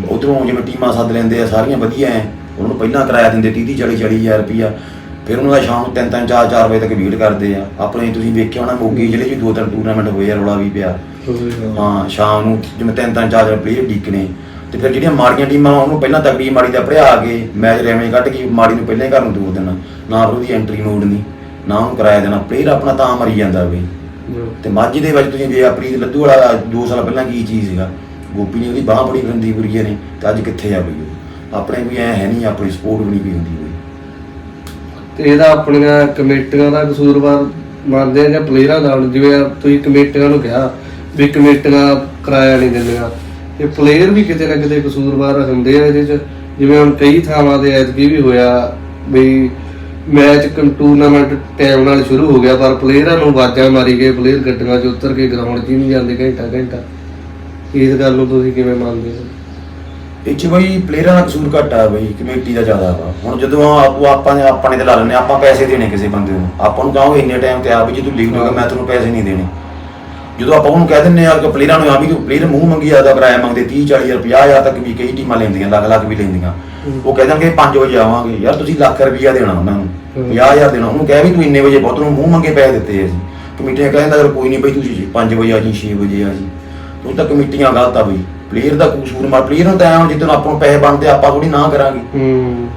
ਉਧਰੋਂ, ਜਿਵੇਂ ਟੀਮਾਂ ਸੱਦ ਲੈਂਦੇ ਆ ਸਾਰੀਆਂ ਵਧੀਆ ਐ, ਉਹਨਾਂ ਨੂੰ ਪਹਿਲਾਂ ਕਿਰਾਇਆ ਦਿੰਦੇ 30-40 ਹਜ਼ਾਰ ਰੁਪਈਆ, ਫਿਰ ਉਹਨਾਂ ਦਾ ਸ਼ਾਮ ਨੂੰ 3-3 4-4 ਵਜੇ ਤੱਕ ਵੇਟ ਕਰਦੇ ਆ। ਆਪਣੇ ਤੁਸੀਂ ਵੇਖਿਆ ਹੋਣਾ ਮੋਗੇ ਜ਼ਿਲ੍ਹੇ 'ਚ 2-3 ਟੂਰਨਾਮੈਂਟ ਹੋਏ ਆ, ਰੌਲਾ ਵੀ ਪਿਆ। ਹਾਂ ਸ਼ਾਮ ਨੂੰ ਜਿਵੇਂ 3-3 4-4 ਪਲੇਅਰ ਡੀਕਣੇ, ਤੇ ਫਿਰ ਜਿਹੜੀਆਂ ਮਾੜੀਆਂ ਟੀਮਾਂ ਉਹਨੂੰ ਪਹਿਲਾਂ ਤਕੜੀ ਮਾੜੀ ਦਾ ਪੜਿਆ ਕੇ ਮੈਚ ਰੈਵੇਂ ਕੱਢ ਕੇ ਮਾੜੀ ਨੂੰ ਪਹਿਲਾਂ ਹੀ ਘਰ ਨੂੰ ਤੋੜ ਦੇਣਾ, ਨਾ ਫਿਰ ਉਹਦੀ ਐਂਟਰੀ ਮੋੜ ਨਹੀਂ, ਨਾ ਉਹਨੂੰ ਕਿਰਾਇਆ ਦੇਣਾ, ਪਲੇਅਰ ਆਪਣਾ ਤਾਂ ਮਰੀ ਜਾਂਦਾ ਬਈ। ਤੇ ਮਾਝੇ ਦੇ ਵਿੱਚ ਤੁਸੀਂ ਜੇ ਪ੍ਰੀਤ ਲੱਧੂ ਵਾਲਾ 2 ਸਾਲ ਪਹਿਲਾਂ ਕੀ ਚੀਜ਼ ਸੀਗਾ, ਗੋਪੀ ਨੇ ਉਹਦੀ ਬਾਂਹ ਬੜੀ ਫਿਰਦੀ ਬੁਰੀਏ ਨੇ, ਤੇ ਅੱਜ ਕਿੱਥੇ ਆ ਬਈ ਉਹ? ਆਪਣੇ ਕੋਈ ਐ ਹੈ ਨਹੀਂ, ਆਪਣੀ ਸਪੋਰਟ ਵੀ ਨਹੀਂ ਪਈ ਹੁੰਦੀ ਬਈ। ਤੇ ਇਹਦਾ ਆਪਣੀਆਂ ਕਮੇਟੀਆਂ ਦਾ ਕਸੂਰਵਾਰ ਮੰਨਦੇ ਆ ਜਾਂ ਪਲੇਅਰਾਂ ਦਾ? ਜਿਵੇਂ ਤੁਸੀਂ ਕਮੇਟੀਆਂ ਨੂੰ ਕਿਹਾ ਵੀ ਕਮੇਟੀਆਂ ਕਿਰਾਇਆ ਨਹੀਂ ਦਿੰਦੀਆਂ, ਤੇ ਪਲੇਅਰ ਵੀ ਕਿਤੇ ਨਾ ਕਿਤੇ ਕਸੂਰਵਾਰ ਹੁੰਦੇ ਆ ਇਹਦੇ 'ਚ। ਜਿਵੇਂ ਹੁਣ ਕਈ ਥਾਵਾਂ ਤੇ ਐਤਕੀ ਵੀ ਹੋਇਆ ਵੀ ਮੈਚ ਟੂਰਨਾਮੈਂਟ ਟਾਈਮ ਨਾਲ ਸ਼ੁਰੂ ਹੋ ਗਿਆ, ਪਰ ਪਲੇਅਰਾਂ ਨੂੰ ਆਵਾਜ਼ਾਂ ਮਾਰੀ ਗਏ, ਪਲੇਅਰ ਗੱਡੀਆਂ 'ਚ ਉਤਰ ਕੇ ਗਰਾਊਂਡ 'ਚ ਹੀ ਨਹੀਂ ਜਾਂਦੇ ਘੰਟਾ। ਇਸ ਗੱਲ ਨੂੰ ਤੁਸੀਂ ਕਿਵੇਂ ਮੰਨਦੇ ਹੋ? ਇਹ 'ਚ ਬਈ ਪਲੇਅਰਾਂ ਦਾ ਕਸੂਰ ਘੱਟ ਆ ਬਈ, ਕਮੇਟੀ ਦਾ ਜ਼ਿਆਦਾ ਵਾ। ਹੁਣ ਜਦੋਂ ਆਪਾਂ ਨੇ ਤੇ ਲਾ ਲੈਂਦੇ, ਆਪਾਂ ਪੈਸੇ ਦੇਣੇ ਕਿਸੇ ਬੰਦੇ ਨੂੰ, ਆਪਾਂ ਨੂੰ ਕਹਾਂਗੇ ਇੰਨੇ ਟਾਈਮ ਤੇ ਆ ਵੀ ਜੇ ਤੂੰ ਲੀਵ ਹੋਗਾ ਮੈਂ ਤੈਨੂੰ ਪੈਸੇ ਨਹੀਂ ਦੇਣੇ। ਜਦੋਂ ਆਪਾਂ ਉਹਨੂੰ ਕਹਿ ਦਿੰਦੇ ਆ ਕਿ ਪਲੇਅਰਾਂ ਨੂੰ ਆ ਵੀ ਤੂੰ ਪਲੇਅਰ ਮੂੰਹ ਮੰਗੀ ਆਦਾ ਕਿਰਾਇਆ ਮੰਗਦੇ 30-40 50,000 ਤੱਕ ਵੀ ਕਈ ਟੀਮਾਂ ਲੈਂਦੀਆਂ, ਲੱਖ ਵੀ ਲੈਂਦੀਆਂ। ਉਹ ਕਹਿ ਦੇਣਗੇ 5 ਵਜੇ ਆਵਾਂਗੇ, ਯਾਰ ਤੁਸੀਂ ਲੱਖ ਰੁਪਈਆ ਦੇਣਾ ਉਹਨਾਂ ਨੂੰ, 50,000 ਦੇਣਾ, ਉਹਨੂੰ ਕਹਿ ਵੀ ਤੂੰ ਇੰਨੇ ਵਜੇ ਬਹੁਤ ਨੂੰ ਮੂੰਹ ਮੰਗੇ ਪੈਸੇ ਦਿੱਤੇ ਅਸੀਂ। ਕਮੇਟੀਆਂ ਕਹਿੰਦਾ ਕੋਈ ਨਹੀਂ ਬਈ ਤੁਸੀਂ 5 ਵਜੇ ਆ ਜੀ 6 ਵਜੇ ਆ ਜੀ। ਉਹ ਤਾਂ ਕਮੇਟੀਆਂ ਗਲਤ ਆ ਬਈ, ਪਲੇਅਰ ਦਾ ਕਸੂਰ ਮਾਰ, ਪਲੇਅਰ ਨੂੰ ਤਾਂ ਐਂ ਜਿੱਦਣ ਆਪਾਂ ਨੂੰ ਪੈਸੇ ਬਣਦੇ ਆਪਾਂ ਥੋੜੀ ਨਾ ਕਰਾਂਗੇ।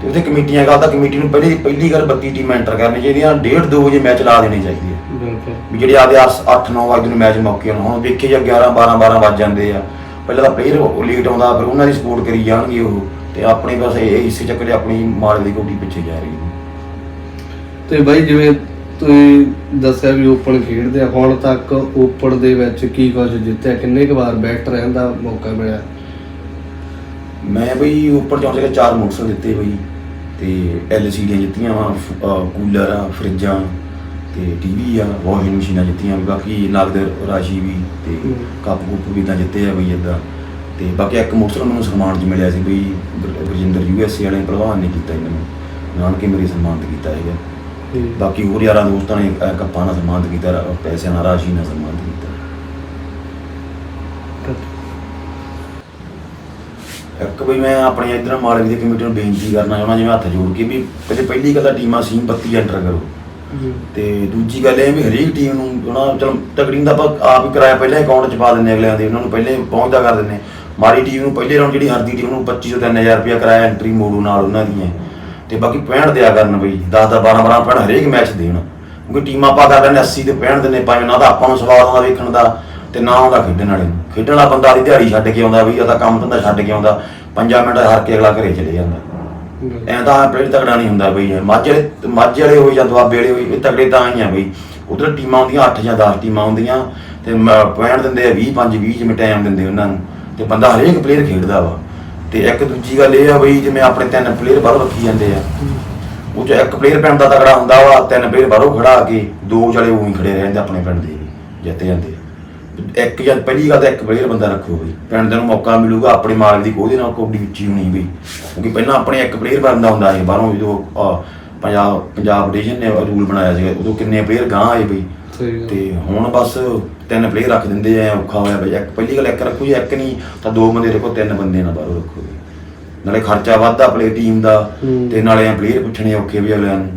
ਤੇ ਉਹਦੇ ਕਮੇਟੀਆਂ ਗਲਤ ਆ, ਕਮੇਟੀ ਨੂੰ ਪਹਿਲੀ ਗੱਲ 32 ਟੀਮਾਂ ਐਂਟਰ ਕਰਨੀ ਚਾਹੀਦੀਆਂ, 1:30-2 ਵਜੇ ਮੈਚ ਲਾ ਦੇਣੇ ਚਾਹੀਦੇ ਆ ਵੀ ਜਿਹੜੇ ਆਦੇ 8-9 ਵਜੇ ਨੂੰ ਮੈਚ ਮੌਕੇ ਹੋਣ। ਹੁਣ ਵੇਖੇ ਜਾਂ 11-12 ਵੱਜ ਜਾਂਦੇ ਆ, ਪਹਿਲਾਂ ਤਾਂ ਪਲੇਅਰ ਲੇਟ ਆਉਂਦਾ, ਫਿਰ ਉਹਨਾਂ ਦੀ ਸਪੋਰਟ ਕਰੀ ਜਾਣਗੇ ਉਹ, ਤੇ ਆਪਣੇ ਬਸ ਇਹ ਇਸੇ ਚੱਕਰ 'ਚ ਆਪਣੀ ਮਾਲ ਦੀ ਕੋਟੀ ਪਿੱਛੇ ਜਾ ਰਹੀ ਹੈ। ਤੇ ਬਾਈ ਜਿਵੇਂ ਤੁਸੀਂ ਦੱਸਿਆ ਵੀ ਓਪਨ ਖੇਡਦੇ ਆ, ਹੁਣ ਤੱਕ ਓਪਨ ਦੇ ਵਿੱਚ ਕੀ ਕੁਝ ਜਿੱਤਿਆ, ਕਿੰਨੇ ਕੁ ਵਾਰ ਬੈਟ ਰਹਿਣ ਦਾ ਮੌਕਾ ਮਿਲਿਆ? ਮੈਂ ਬਈ ਉੱਪਰ ਜਾਣ ਕੇ 4 ਮੋਟਰਸਾਈਕਲ ਦਿੱਤੇ ਬਈ, ਤੇ LCD ਜਿੱਤੀਆਂ ਵਾ, ਕੂਲਰ ਆ, ਫਰਿੱਜਾਂ ਤੇ TV ਆ, ਵਾਸ਼ਿੰਗ ਮਸ਼ੀਨਾਂ ਜਿੱਤੀਆਂ, ਬਾਕੀ ਨਗਦ ਰਾਸ਼ੀ ਵੀ ਤੇ ਕੱਪ ਵੀ ਤਾਂ ਜਿੱਤੇ ਆ ਬਈ ਇੱਦਾਂ। ਤੇ ਬਾਕੀ ਇੱਕ ਮੋਟਰਸਾਈਕਲ ਮੈਨੂੰ ਸਨਮਾਨ 'ਚ ਮਿਲਿਆ ਸੀ ਬਈ, ਗੁਰਜਿੰਦਰ USA ਵਾਲੇ ਪ੍ਰਧਾਨ ਨੇ ਕੀਤਾ ਇਹਨਾਂ ਨੂੰ, ਨਾਨਕੇ ਮੇਰੀ ਸਨਮਾਨਿਤ ਕੀਤਾ ਹੈਗਾ। ਬਾਕੀ ਹੋਰ ਯਾਰਾਂ ਦੋਸਤਾਂ ਨੇ ਕੱਪਾਂ ਨਾਲ ਸਨਮਾਨਿਤ ਕੀਤਾ, ਪੈਸਿਆਂ ਨਾਲ ਰਾਸ਼ੀ ਨਾਲ ਸਨਮਾਨਿਤ ਕੀਤਾ। ਇੱਕ ਬਈ ਮੈਂ ਆਪਣੀ ਇੱਧਰ ਮਾਲਵੇ ਦੀ ਕਮੇਟੀ ਨੂੰ ਬੇਨਤੀ ਕਰਨਾ ਚਾਹੁੰਦਾ, ਜਿਵੇਂ ਹੱਥ ਜੋੜ ਕੇ ਵੀ ਕਦੇ ਪਹਿਲੀ ਗੱਲ ਤਾਂ ਟੀਮਾਂ ਸੀਮ 32 ਐਂਟਰ ਕਰੋ, ਤੇ ਦੂਜੀ ਗੱਲ ਇਹ ਵੀ ਹਰੇਕ ਟੀਮ ਨੂੰ ਉਹਨਾਂ ਚਲੋ ਤਕੜੀ ਦਾ ਆਪਾਂ ਆਪ ਹੀ ਕਿਰਾਇਆ ਪਹਿਲਾਂ ਅਕਾਊਂਟ 'ਚ ਪਾ ਦਿੰਦੇ ਅਗਲਿਆਂ ਦੇ, ਉਹਨਾਂ ਨੂੰ ਪਹਿਲੇ ਪਹੁੰਚਦਾ ਕਰ ਦਿੰਦੇ। ਮਾੜੀ ਟੀਮ ਨੂੰ ਪਹਿਲੇ ਰਾਊਂਡ ਜਿਹੜੀ ਹਰਦੀ ਟੀਮ ਨੂੰ 2500-3000 ਰੁਪਇਆ ਕਿਰਾਇਆ ਐਂਟਰੀ ਮੋੜੂ ਨਾਲ ਉਹਨਾਂ ਦੀਆਂ, ਤੇ ਬਾਕੀ 65 ਦਿਆ ਕਰਨ ਬਈ 10-12 65 ਹਰੇਕ ਮੈਚ ਦੇਣ, ਕਿਉਂਕਿ ਟੀਮਾਂ ਆਪਾਂ ਕਰ ਲੈਂਦੇ 80 ਤੇ 65 ਦਿੰਦੇ ਭਾਵੇਂ ਨਾ ਤਾਂ ਆਪਾਂ ਨੂੰ ਸਵਾਦ ਆਉਂਦਾ ਵੇਖਣ ਦਾ ਤੇ ਨਾ ਆਉਂਦਾ ਖੇਡਣ ਵਾਲੇ ਨੂੰ। ਖੇਡਣ ਵਾਲਾ ਬੰਦਾ ਦੀ ਦਿਹਾੜੀ ਛੱਡ ਕੇ ਆਉਂਦਾ ਬਈ, ਉਹਦਾ ਕੰਮ ਧੰਦਾ ਛੱਡ ਕੇ ਆਉਂਦਾ, 5 ਮਿੰਟ ਹਾਰ ਕੇ ਅਗਲਾ ਘਰੇ ਚਲੇ ਜਾਂਦਾ। ਐਂ ਤਾਂ ਪਲੇਅਰ ਤਕੜਾ ਨਹੀਂ ਹੁੰਦਾ ਬਈ, ਮਾਝੇ ਵਾਲੇ ਹੋਈ ਜਾਂ ਦੁਆਬੇ ਵਾਲੇ ਹੋਈ, ਇਹ ਤਕੜੇ ਤਾਂ ਹੀ ਆ ਬਈ। ਉਧਰ ਟੀਮਾਂ ਆਉਂਦੀਆਂ 8 ਜਾਂ 10 ਟੀਮਾਂ ਆਉਂਦੀਆਂ ਤੇ 65 ਦਿੰਦੇ ਆ, 20 ਜਿਵੇਂ ਟਾਈਮ ਦਿੰਦੇ ਉਹਨਾਂ ਨੂੰ, ਤੇ ਬੰਦਾ ਹਰੇਕ ਪਲੇਅਰ ਖੇਡਦਾ ਵਾ। ਤੇ ਇੱਕ ਦੂਜੀ ਗੱਲ ਇਹ ਆ ਬਈ, ਜਿਵੇਂ ਆਪਣੇ 3 ਪਲੇਅਰ ਬਾਹਰੋਂ ਰੱਖੀ ਜਾਂਦੇ ਆ, ਉਹ 'ਚ ਇੱਕ ਪਲੇਅਰ ਪਿੰਡ ਦਾ ਤਕੜਾ ਹੁੰਦਾ ਵਾ, 3 ਪਲੇਅਰ ਬਾਹਰੋਂ ਖੜਾ ਕੇ 2 ਵਾਲੇ ਉਹੀ ਖੜੇ ਰਹਿੰਦੇ ਆਪਣੇ ਪਿੰਡ ਦੇ ਵੀ, ਜਿੱਤ ਜਾਂਦੇ ਆ। ਇੱਕ ਜਾਂ ਪਹਿਲੀ ਗੱਲ ਤਾਂ ਇੱਕ ਪਲੇਅਰ ਬੰਦਾ ਰੱਖੋ ਬਈ, ਪਿੰਡ ਦੇ ਨੂੰ ਮੌਕਾ ਮਿਲੂਗਾ, ਆਪਣੇ ਮਾਲਕ ਦੀ ਉਹਦੇ ਨਾਲ ਕਬੱਡੀ ਉੱਚੀ ਹੋਣੀ ਬਈ, ਕਿਉਂਕਿ ਪਹਿਲਾਂ ਆਪਣੇ ਇੱਕ ਪਲੇਅਰ ਬੰਦਾ ਹੁੰਦਾ ਸੀ ਬਾਹਰੋਂ, ਜਦੋਂ ਪੰਜਾਬ ਡਿਵੀਜ਼ਨ ਨੇ ਰੂਲ ਬਣਾਇਆ ਸੀਗਾ ਉਦੋਂ ਕਿੰਨੇ ਪਲੇਅਰ ਗਾਂਹ ਆਏ ਬਈ, ਤੇ ਹੁਣ ਬਸ 3 ਪਲੇਅਰ ਰੱਖ ਦਿੰਦੇ ਆ, ਔਖਾ ਹੋਇਆ ਬਈ। ਇੱਕ ਪਹਿਲੀ ਗੱਲ ਇੱਕ ਰੱਖੋ ਜੀ, ਇੱਕ ਨਹੀਂ ਤਾਂ 2 ਬੰਦੇ ਰੱਖੋ, 3 ਬੰਦੇ ਨਾ ਬਾਹਰੋਂ ਰੱਖੋ, ਨਾਲੇ ਖਰਚਾ ਵੱਧਦਾ ਪਲੇਅਰ ਟੀਮ ਦਾ, ਤੇ ਨਾਲੇ ਪਲੇਅਰ ਪੁੱਛਣੇ ਔਖੇ ਵੀ ਅਗਲਿਆਂ ਨੂੰ,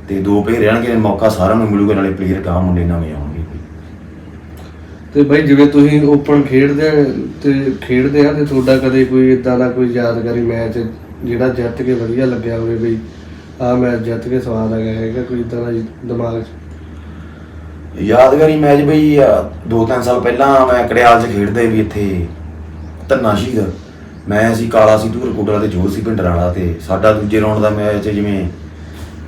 ਤੇ 2 ਪਲੇਅਰ ਰਹਿਣਗੇ ਮੌਕਾ ਸਾਰਿਆਂ ਨੂੰ ਮਿਲੂਗਾ, ਨਾਲੇ ਪਲੇਅਰ ਗਾਂਹ ਮੁੰਡੇ ਨਵੇਂ ਆਉਣਗੇ। ਤੇ ਬਾਈ ਜਿਵੇਂ ਤੁਸੀਂ ਓਪਨ ਖੇਡਦੇ ਆ ਤੇ ਤੁਹਾਡਾ ਕਦੇ ਕੋਈ ਇਦਾਂ ਦਾ ਕੋਈ ਯਾਦਗਾਰੀ ਮੈਚ ਜਿਹੜਾ ਜਿੱਤ ਕੇ ਵਧੀਆ ਲੱਗਿਆ ਹੋਵੇ ਬਈ, ਆਹ ਮੈਚ ਜਿੱਤ ਕੇ ਸਵਾਦ ਆ ਗਿਆ ਹੈਗਾ, ਕੋਈ ਇਦਾਂ ਦਾ ਦਿਮਾਗ 'ਚ? ਯਾਦਗਾਰੀ ਮੈਚ ਬਈ 2-3 ਸਾਲ ਪਹਿਲਾਂ ਮੈਂ ਕੜਿਆਲ 'ਚ ਖੇਡਦੇ ਵੀ, ਇੱਥੇ ਧੰਨਾ ਸ਼ਹੀਦ ਮੈਂ ਸੀ, ਕਾਲਾ ਸੀ, ਧੂਰ ਕੋਟਲਾ ਤੇ ਜੋਰ ਸੀ ਭਿੰਡਰਾਂ ਵਾਲਾ, ਤੇ ਸਾਡਾ ਦੂਜੇ ਰਾਉਂਡ ਦਾ ਮੈਚ ਜਿਵੇਂ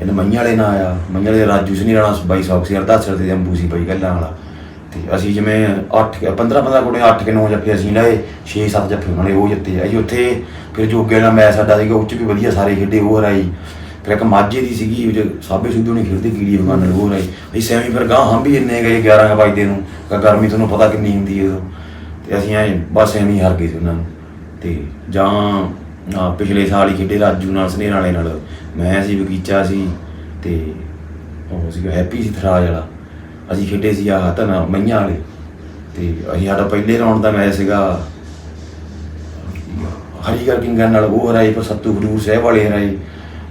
ਇਹਨੇ ਮਈਆਂ ਵਾਲੇ ਨਾਲ ਆਇਆ, ਮਈਆਂ ਵਾਲੇ ਰਾਜੂ ਸਿੰਘ ਰਾਣਾ ਬਾਈ ਸੌਕਸੀ ਅਰਦਾਸਰ ਤੇ ਅੰਬੂ ਸੀ ਬਾਈ ਗੱਲਾਂ ਵਾਲਾ, ਤੇ ਅਸੀਂ ਜਿਵੇਂ 15 ਕੋੜੇ 8 ਕੇ 9 ਜੱਫੇ ਅਸੀਂ ਲਾਏ, 6-7 ਜੱਫੇ ਉਹਨਾਂ ਨੇ ਉਹ ਜਿੱਤੇ। ਅਸੀਂ ਉੱਥੇ ਫਿਰ ਜੋਗੇ ਨਾਲ ਮੈਚ ਸਾਡਾ ਸੀਗਾ, ਉਹ 'ਚ ਵੀ ਵਧੀਆ ਸਾਰੇ ਖੇਡੇ, ਉਹ ਹਰਾਈ। ਫਿਰ ਇੱਕ ਮਾਝੇ ਦੀ ਸੀਗੀ ਉਹ 'ਚ ਸਾਬੇ ਸਿੱਧੂ ਨੇ ਖੇਡਦੇ ਕੀੜੀ ਬਗਾਨ ਨਾਲ, ਉਹ ਹਰਾਈ। ਅਸੀਂ ਸੈਮੀ ਫਿਰ ਗਾਂਹ ਹਮ ਵੀ ਇੰਨੇ ਗਏ 11 ਵਜੇ ਨੂੰ, ਗਰਮੀ ਤੁਹਾਨੂੰ ਪਤਾ ਕਿੰਨੀ ਹੁੰਦੀ ਉਦੋਂ, ਤੇ ਅਸੀਂ ਐਂ ਬਸ ਐਵੇਂ ਹੀ ਹਾਰ ਗਏ ਸੀ ਉਹਨਾਂ ਨੂੰ। ਤੇ ਜਾਂ ਪਿਛਲੇ ਸਾਲ ਹੀ ਖੇਡੇ ਰਾਜੂ ਨਾਲ, ਸਨੇਰ ਵਾਲੇ ਨਾਲ, ਮੈਂ ਸੀ, ਬਗੀਚਾ ਸੀ, ਤੇ ਉਹ ਸੀਗਾ ਹੈਪੀ ਸੀ ਥਰਾਜ ਵਾਲਾ, ਅਸੀਂ ਖੇਡੇ ਸੀ ਆਹ ਧੰਨਾ ਮਈਆਂ ਵਾਲੇ, ਤੇ ਅਸੀਂ ਸਾਡਾ ਪਹਿਲੇ ਰਾਉਂਡ ਦਾ ਮੈਚ ਸੀਗਾ ਹਰੀਗੜ੍ਹ ਕਿੰਗਾਂ ਨਾਲ, ਉਹ ਹਰਾਈ। ਫਿਰ ਸੱਤੂ ਖਡੂਰ ਸਾਹਿਬ ਵਾਲੇ ਹਰਾਈ।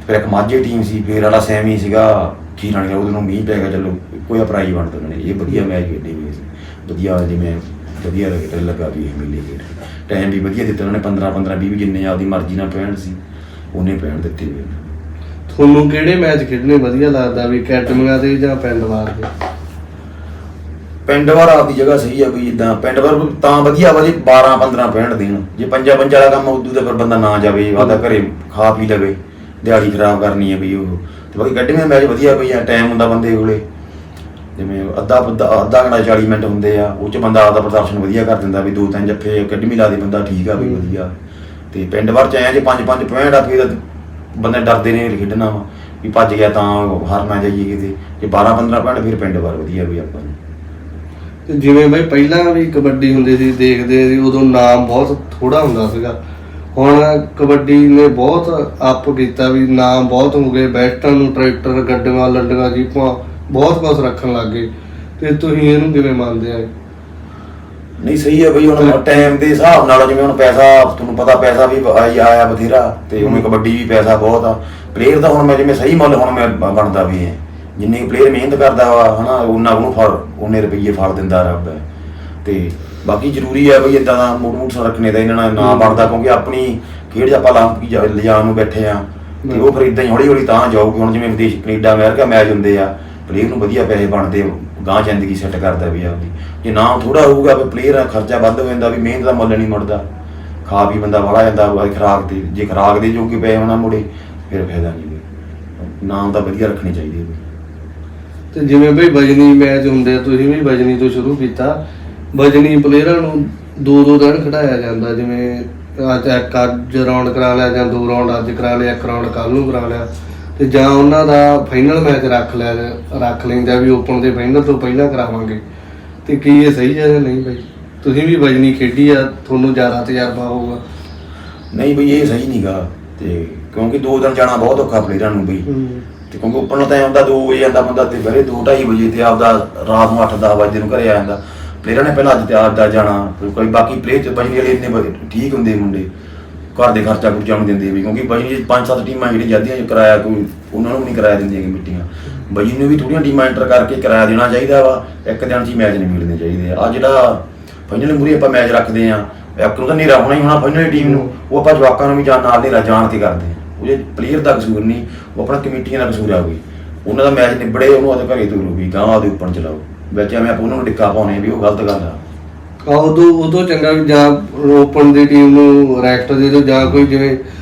ਫਿਰ ਇੱਕ ਮਾਝੇ ਟੀਮ ਸੀ, ਫਿਰ ਵਾਲਾ ਸੈਮੀ ਸੀਗਾ ਖੀਰਾਣੀ, ਉਹਦੇ ਨੂੰ ਮੀਂਹ ਪੈ ਗਿਆ, ਚਲੋ ਕੋਈ ਅਪਰਾਈ ਬਣਦਾ ਉਹਨਾਂ ਨੇ। ਇਹ ਵਧੀਆ ਮੈਚ ਖੇਡੇ ਹੋਏ ਸੀ, ਵਧੀਆ ਜਿਵੇਂ ਵਧੀਆ ਲੱਗਾ ਵੀ ਇਹ ਮੇਲੇ ਖੇਡ ਟਾਈਮ ਵੀ ਵਧੀਆ ਦਿੱਤਾ ਉਹਨਾਂ ਨੇ 15-15 20 ਜਿੰਨੇ ਆਪਦੀ ਮਰਜ਼ੀ ਨਾਲ ਪੈਣ ਸੀ ਉਹਨੇ ਪੈਣ ਦਿੱਤੇ ਵੀ। ਤੁਹਾਨੂੰ ਕਿਹੜੇ ਮੈਚ ਖੇਡਣੇ ਵਧੀਆ ਲੱਗਦਾ ਵੀ ਅਕੈਡਮੀਆਂ ਦੇ ਜਾਂ ਪਿੰਡ ਵਾਰ ਦੇ? ਪਿੰਡ ਵਾਰ ਆਪਦੀ ਜਗ੍ਹਾ ਸਹੀ ਆ ਵੀ ਜਿੱਦਾਂ ਪਿੰਡ ਵਾਰ ਤਾਂ ਵਧੀਆ ਵਾ ਜੇ 12-15 ਪੈਣ ਦੇਣ, ਜੇ 5 ਵਾਲਾ ਕੰਮ ਉਦੋਂ ਤਾਂ ਫਿਰ ਬੰਦਾ ਨਾ ਜਾਵੇ, ਆਪਦਾ ਘਰੇ ਖਾ ਪੀ ਲਵੇ, ਦਿਹਾੜੀ ਖਰਾਬ ਕਰਨੀ ਹੈ ਵੀ ਉਹ। ਤੇ ਬਾਕੀ ਅਕੈਡਮੀ ਦਾ ਮੈਚ ਵਧੀਆ ਬਈ ਆ, ਟਾਈਮ ਹੁੰਦਾ ਬੰਦੇ ਕੋਲੇ, ਜਿਵੇਂ ਅੱਧਾ ਘੰਟਾ 40 ਮਿੰਟ ਹੁੰਦੇ ਆ, ਉਹ 'ਚ ਬੰਦਾ ਆਪਦਾ ਪ੍ਰਦਰਸ਼ਨ ਵਧੀਆ ਕਰ ਦਿੰਦਾ ਵੀ 2-3 ਜੱਫੇ ਅਕੈਡਮੀ ਲਾ ਦੇ ਬੰਦਾ ਠੀਕ ਆ ਵੀ ਵਧੀਆ। ਤੇ ਪਿੰਡ ਵਾਰ 'ਚ ਆਇਆ ਜੇ 5-5 ਪੁਆਇੰਟ ਆ ਫਿਰ ਬੰਦੇ ਡਰਦੇ ਨੇ ਖੇਡਣਾ ਵਾ ਵੀ ਭੱਜ ਗਿਆ ਤਾਂ ਹਾਰ ਨਾ ਜਾਈਏ ਕਿਤੇ, ਜੇ 12-15 ਪੁਆਇੰਟ ਫਿਰ ਪਿੰਡ ਵਾਰ ਵਧੀਆ ਵੀ ਆਪਾਂ ਨੂੰ। ਤੇ ਜਿਵੇਂ ਬਈ ਪਹਿਲਾਂ ਵੀ ਕਬੱਡੀ ਹੁੰਦੀ ਸੀ ਦੇਖਦੇ ਸੀ, ਉਦੋਂ ਨਾਮ ਬਹੁਤ ਥੋੜਾ ਹੁੰਦਾ ਸੀਗਾ, ਹੁਣ ਕਬੱਡੀ ਨੇ ਬਹੁਤ ਅਪ ਕੀਤਾ ਵੀ ਨਾਮ ਬਹੁਤ ਹੋ ਗਏ, ਬੈਸਟਾਂ ਨੂੰ ਟਰੈਕਟਰ ਗੱਡੀਆਂ ਲੰਡੀਆਂ ਜੀਪਾਂ ਬਹੁਤ ਕੁਝ ਰੱਖਣ ਲੱਗ ਗਏ। ਤੇ ਤੁਸੀਂ ਇਹਨੂੰ ਕਿਵੇਂ ਮੰਨਦੇ ਆ? ਨਹੀਂ ਸਹੀ ਹੈ ਬਈ, ਹੁਣ ਟਾਈਮ ਦੇ ਹਿਸਾਬ ਨਾਲ ਜਿਵੇਂ ਹੁਣ ਪੈਸਾ ਤੁਹਾਨੂੰ ਪਤਾ ਪੈਸਾ ਵੀ ਆਇਆ ਬਥੇਰਾ, ਤੇ ਉਵੇਂ ਕਬੱਡੀ ਵੀ ਪੈਸਾ ਬਹੁਤ ਆ। ਪਲੇਅਰ ਦਾ ਹੁਣ ਮੈਂ ਜਿਵੇਂ ਸਹੀ ਮੁੱਲ ਹੁਣ ਮੈਂ ਬਣਦਾ ਵੀ ਹੈ, ਜਿੰਨੀ ਪਲੇਅਰ ਮਿਹਨਤ ਕਰਦਾ ਵਾ ਹਨਾ ਉਹਨਾਂ ਉਹਨੂੰ ਫਲ ਉਹਨੇ ਰੁਪਈਏ ਫਲ ਦਿੰਦਾ ਰੱਬ ਹੈ। ਤੇ ਬਾਕੀ ਜ਼ਰੂਰੀ ਹੈ ਬਈ ਇਦਾਂ ਦਾ ਮੂਡ ਰੱਖਣੇ ਦਾ ਇਹਨਾਂ ਨਾਲ ਨਾ ਬਣਦਾ, ਕਿਉਂਕਿ ਆਪਣੀ ਖੇਡ ਆਪਾਂ ਲਿਜਾਣ ਨੂੰ ਬੈਠੇ ਆ ਤੇ ਉਹ ਫਿਰ ਇਦਾਂ ਹੀ ਹੌਲੀ ਹੌਲੀ ਤਾਂ ਜਾਊਗੀ। ਹੁਣ ਜਿਵੇਂ ਵਿਦੇਸ਼ ਕੈਨੇਡਾ ਅਮਰੀਕਾ ਮੈਚ ਹੁੰਦੇ ਆ, ਪਲੇਅਰ ਨੂੰ ਵਧੀਆ ਪੈਸੇ ਬਣਦੇ, ਗਾਂ ਜ਼ਿੰਦਗੀ ਸੈੱਟ ਕਰਦਾ ਵੀ ਆਪਦੀ। ਜੇ ਨਾ ਥੋੜਾ ਹੋਊਗਾ ਵੀ ਪਲੇਅਰ ਖਰਚਾ ਵੱਧ ਹੋ ਜਾਂਦਾ, ਵੀ ਮਿਹਨਤ ਦਾ ਮੁੱਲ ਨਹੀਂ ਮੁੜਦਾ, ਖਾ ਵੀ ਬੰਦਾ ਵਾਲਾ ਜਾਂਦਾ ਖੁਰਾਕ ਤੇ, ਜੇ ਖੁਰਾਕ ਦੇ ਜੋਗੇ ਪਏ ਹੋਣਾ ਮੁੜੇ ਫਿਰ ਫਾਇਦਾ ਨਹੀਂ। ਨਾਮ ਤਾਂ ਵਧੀਆ ਰੱਖਣੇ ਚਾਹੀਦੇ। ਤੇ ਜਿਵੇਂ ਬਈ ਵਜਨੀ ਮੈਚ ਹੁੰਦੇ ਆ, ਤੁਸੀਂ ਵੀ ਵਜਨੀ ਤੋਂ ਸ਼ੁਰੂ ਕੀਤਾ, ਵਜਨੀ ਪਲੇਅਰਾਂ ਨੂੰ 2-2 ਦਿਨ ਖਿਡਾਇਆ ਜਾਂਦਾ, ਜਿਵੇਂ ਅੱਜ ਰਾਉਂਡ ਕਰਾ ਲਿਆ ਜਾਂ 2 ਰਾਉਂਡ ਅੱਜ ਕਰਾ ਲਿਆ, 1 ਰਾਉਂਡ ਕੱਲ ਨੂੰ ਕਰਾ ਲਿਆ, ਤੇ ਜਾਂ ਉਹਨਾਂ ਦਾ ਫਾਈਨਲ ਮੈਚ ਰੱਖ ਲੈਂਦਾ ਵੀ ਓਪਨ ਦੇ ਫਾਈਨਲ ਤੋਂ ਪਹਿਲਾਂ ਕਰਾਵਾਂਗੇ। ਤੇ ਕੀ ਇਹ ਸਹੀ ਹੈ ਜਾਂ ਨਹੀਂ ਬਈ? ਤੁਸੀਂ ਵੀ ਵਜਨੀ ਖੇਡੀ ਆ, ਤੁਹਾਨੂੰ ਜ਼ਿਆਦਾ ਤਜਰਬਾ ਹੋਊਗਾ। ਨਹੀਂ ਬਈ ਇਹ ਸਹੀ ਨਹੀਂਗਾ, ਤੇ ਕਿਉਂਕਿ 2 ਦਿਨ ਜਾਣਾ ਬਹੁਤ ਔਖਾ ਪਲੇਅਰਾਂ ਨੂੰ ਬਈ, ਤੇ ਕਿਉਂਕਿ ਓਪਨ ਦਾ ਆਉਂਦਾ 2 ਵਜੇ ਜਾਂਦਾ ਬੰਦਾ ਤੇ ਫਿਰ 2-2:30 ਵਜੇ ਤੇ ਆਪਦਾ ਰਾਤ ਨੂੰ 8-10 ਵਜੇ ਨੂੰ ਘਰੇ ਆ ਜਾਂਦਾ। ਪਲੇਅਰਾਂ ਨੇ ਪਹਿਲਾਂ ਅੱਜ ਤੇ ਆਪਦਾ ਜਾਣਾ, ਕੋਈ ਬਾਕੀ ਪਲੇਅਰ ਚ ਬਜਨੀ ਵਾਲੇ ਇੰਨੇ ਠੀਕ ਹੁੰਦੇ ਮੁੰਡੇ, ਘਰ ਦੇ ਖਰਚਾ ਖੁਰਚਾ ਨੂੰ ਦਿੰਦੇ ਵੀ, ਕਿਉਂਕਿ ਬਜਨੀ 5-7 ਟੀਮਾਂ ਜਿਹੜੀਆਂ ਜਾਂਦੀਆਂ ਕਿਰਾਇਆ ਕੋਈ ਉਹਨਾਂ ਨੂੰ ਵੀ ਨਹੀਂ ਕਿਰਾਇਆ ਦਿੰਦੀਆਂ ਕਮੇਟੀਆਂ। ਬਜਨੀ ਨੂੰ ਵੀ ਥੋੜ੍ਹੀਆਂ ਟੀਮਾਂ ਐਂਟਰ ਕਰਕੇ ਕਿਰਾਇਆ ਦੇਣਾ ਚਾਹੀਦਾ ਵਾ, ਇੱਕ ਦਿਨ 'ਚ ਹੀ ਮੈਚ ਨਹੀਂ ਮਿਲਣੇ ਚਾਹੀਦੇ ਆ। ਜਿਹੜਾ ਫਾਈਨਲ ਮੂਹਰੇ ਆਪਾਂ ਮੈਚ ਰੱਖਦੇ ਆ, ਇੱਕ ਨੂੰ ਤਾਂ ਹਨੇਰਾ ਹੋਣਾ ਹੀ ਹੋਣਾ ਫਾਈਨਲ ਟੀਮ ਨੂੰ, ਉਹ ਆਪਾਂ ਜਵਾਕਾਂ ਨੂੰ ਵੀ ਨਾਲ ਹਨੇਰਾ ਜਾਣ ਕੇ ਕਰਦੇ ਆ। ਉਹ ਜੇ ਪਲੇਅਰ ਦਾ ਕਸੂਰ ਨਹੀਂ, ਉਹ ਆਪਣਾ ਕਮੇਟੀਆਂ ਦਾ ਕਸੂਰ ਆ ਗਈ। ਉਹਨਾਂ ਦਾ ਮੈਚ ਨਿਬੜੇ, ਉਹਨੂੰ ਆਪਦੇ ਘਰੇ ਤੋਰੂਗੀ, ਗਾਂ ਦੇ ਉੱਪਰ ਚਲਾਓ ਵਿੱਚ, ਐਵੇਂ ਆਪਾਂ ਉਹਨਾਂ ਨੂੰ ਡਿੱਕਾ ਪਾਉਣੇ ਵੀ ਉਹ ਗਲਤ ਗੱਲ ਆ। ਉਦੋਂ ਚੰਗਾ ਵੀ ਜਾਂ ਓਪਨ ਦੀ ਟੀਮ ਨੂੰ ਰੈਸਟ ਦੇ ਦਿਓ, ਜਾਂ ਕੋਈ ਜਿਵੇਂ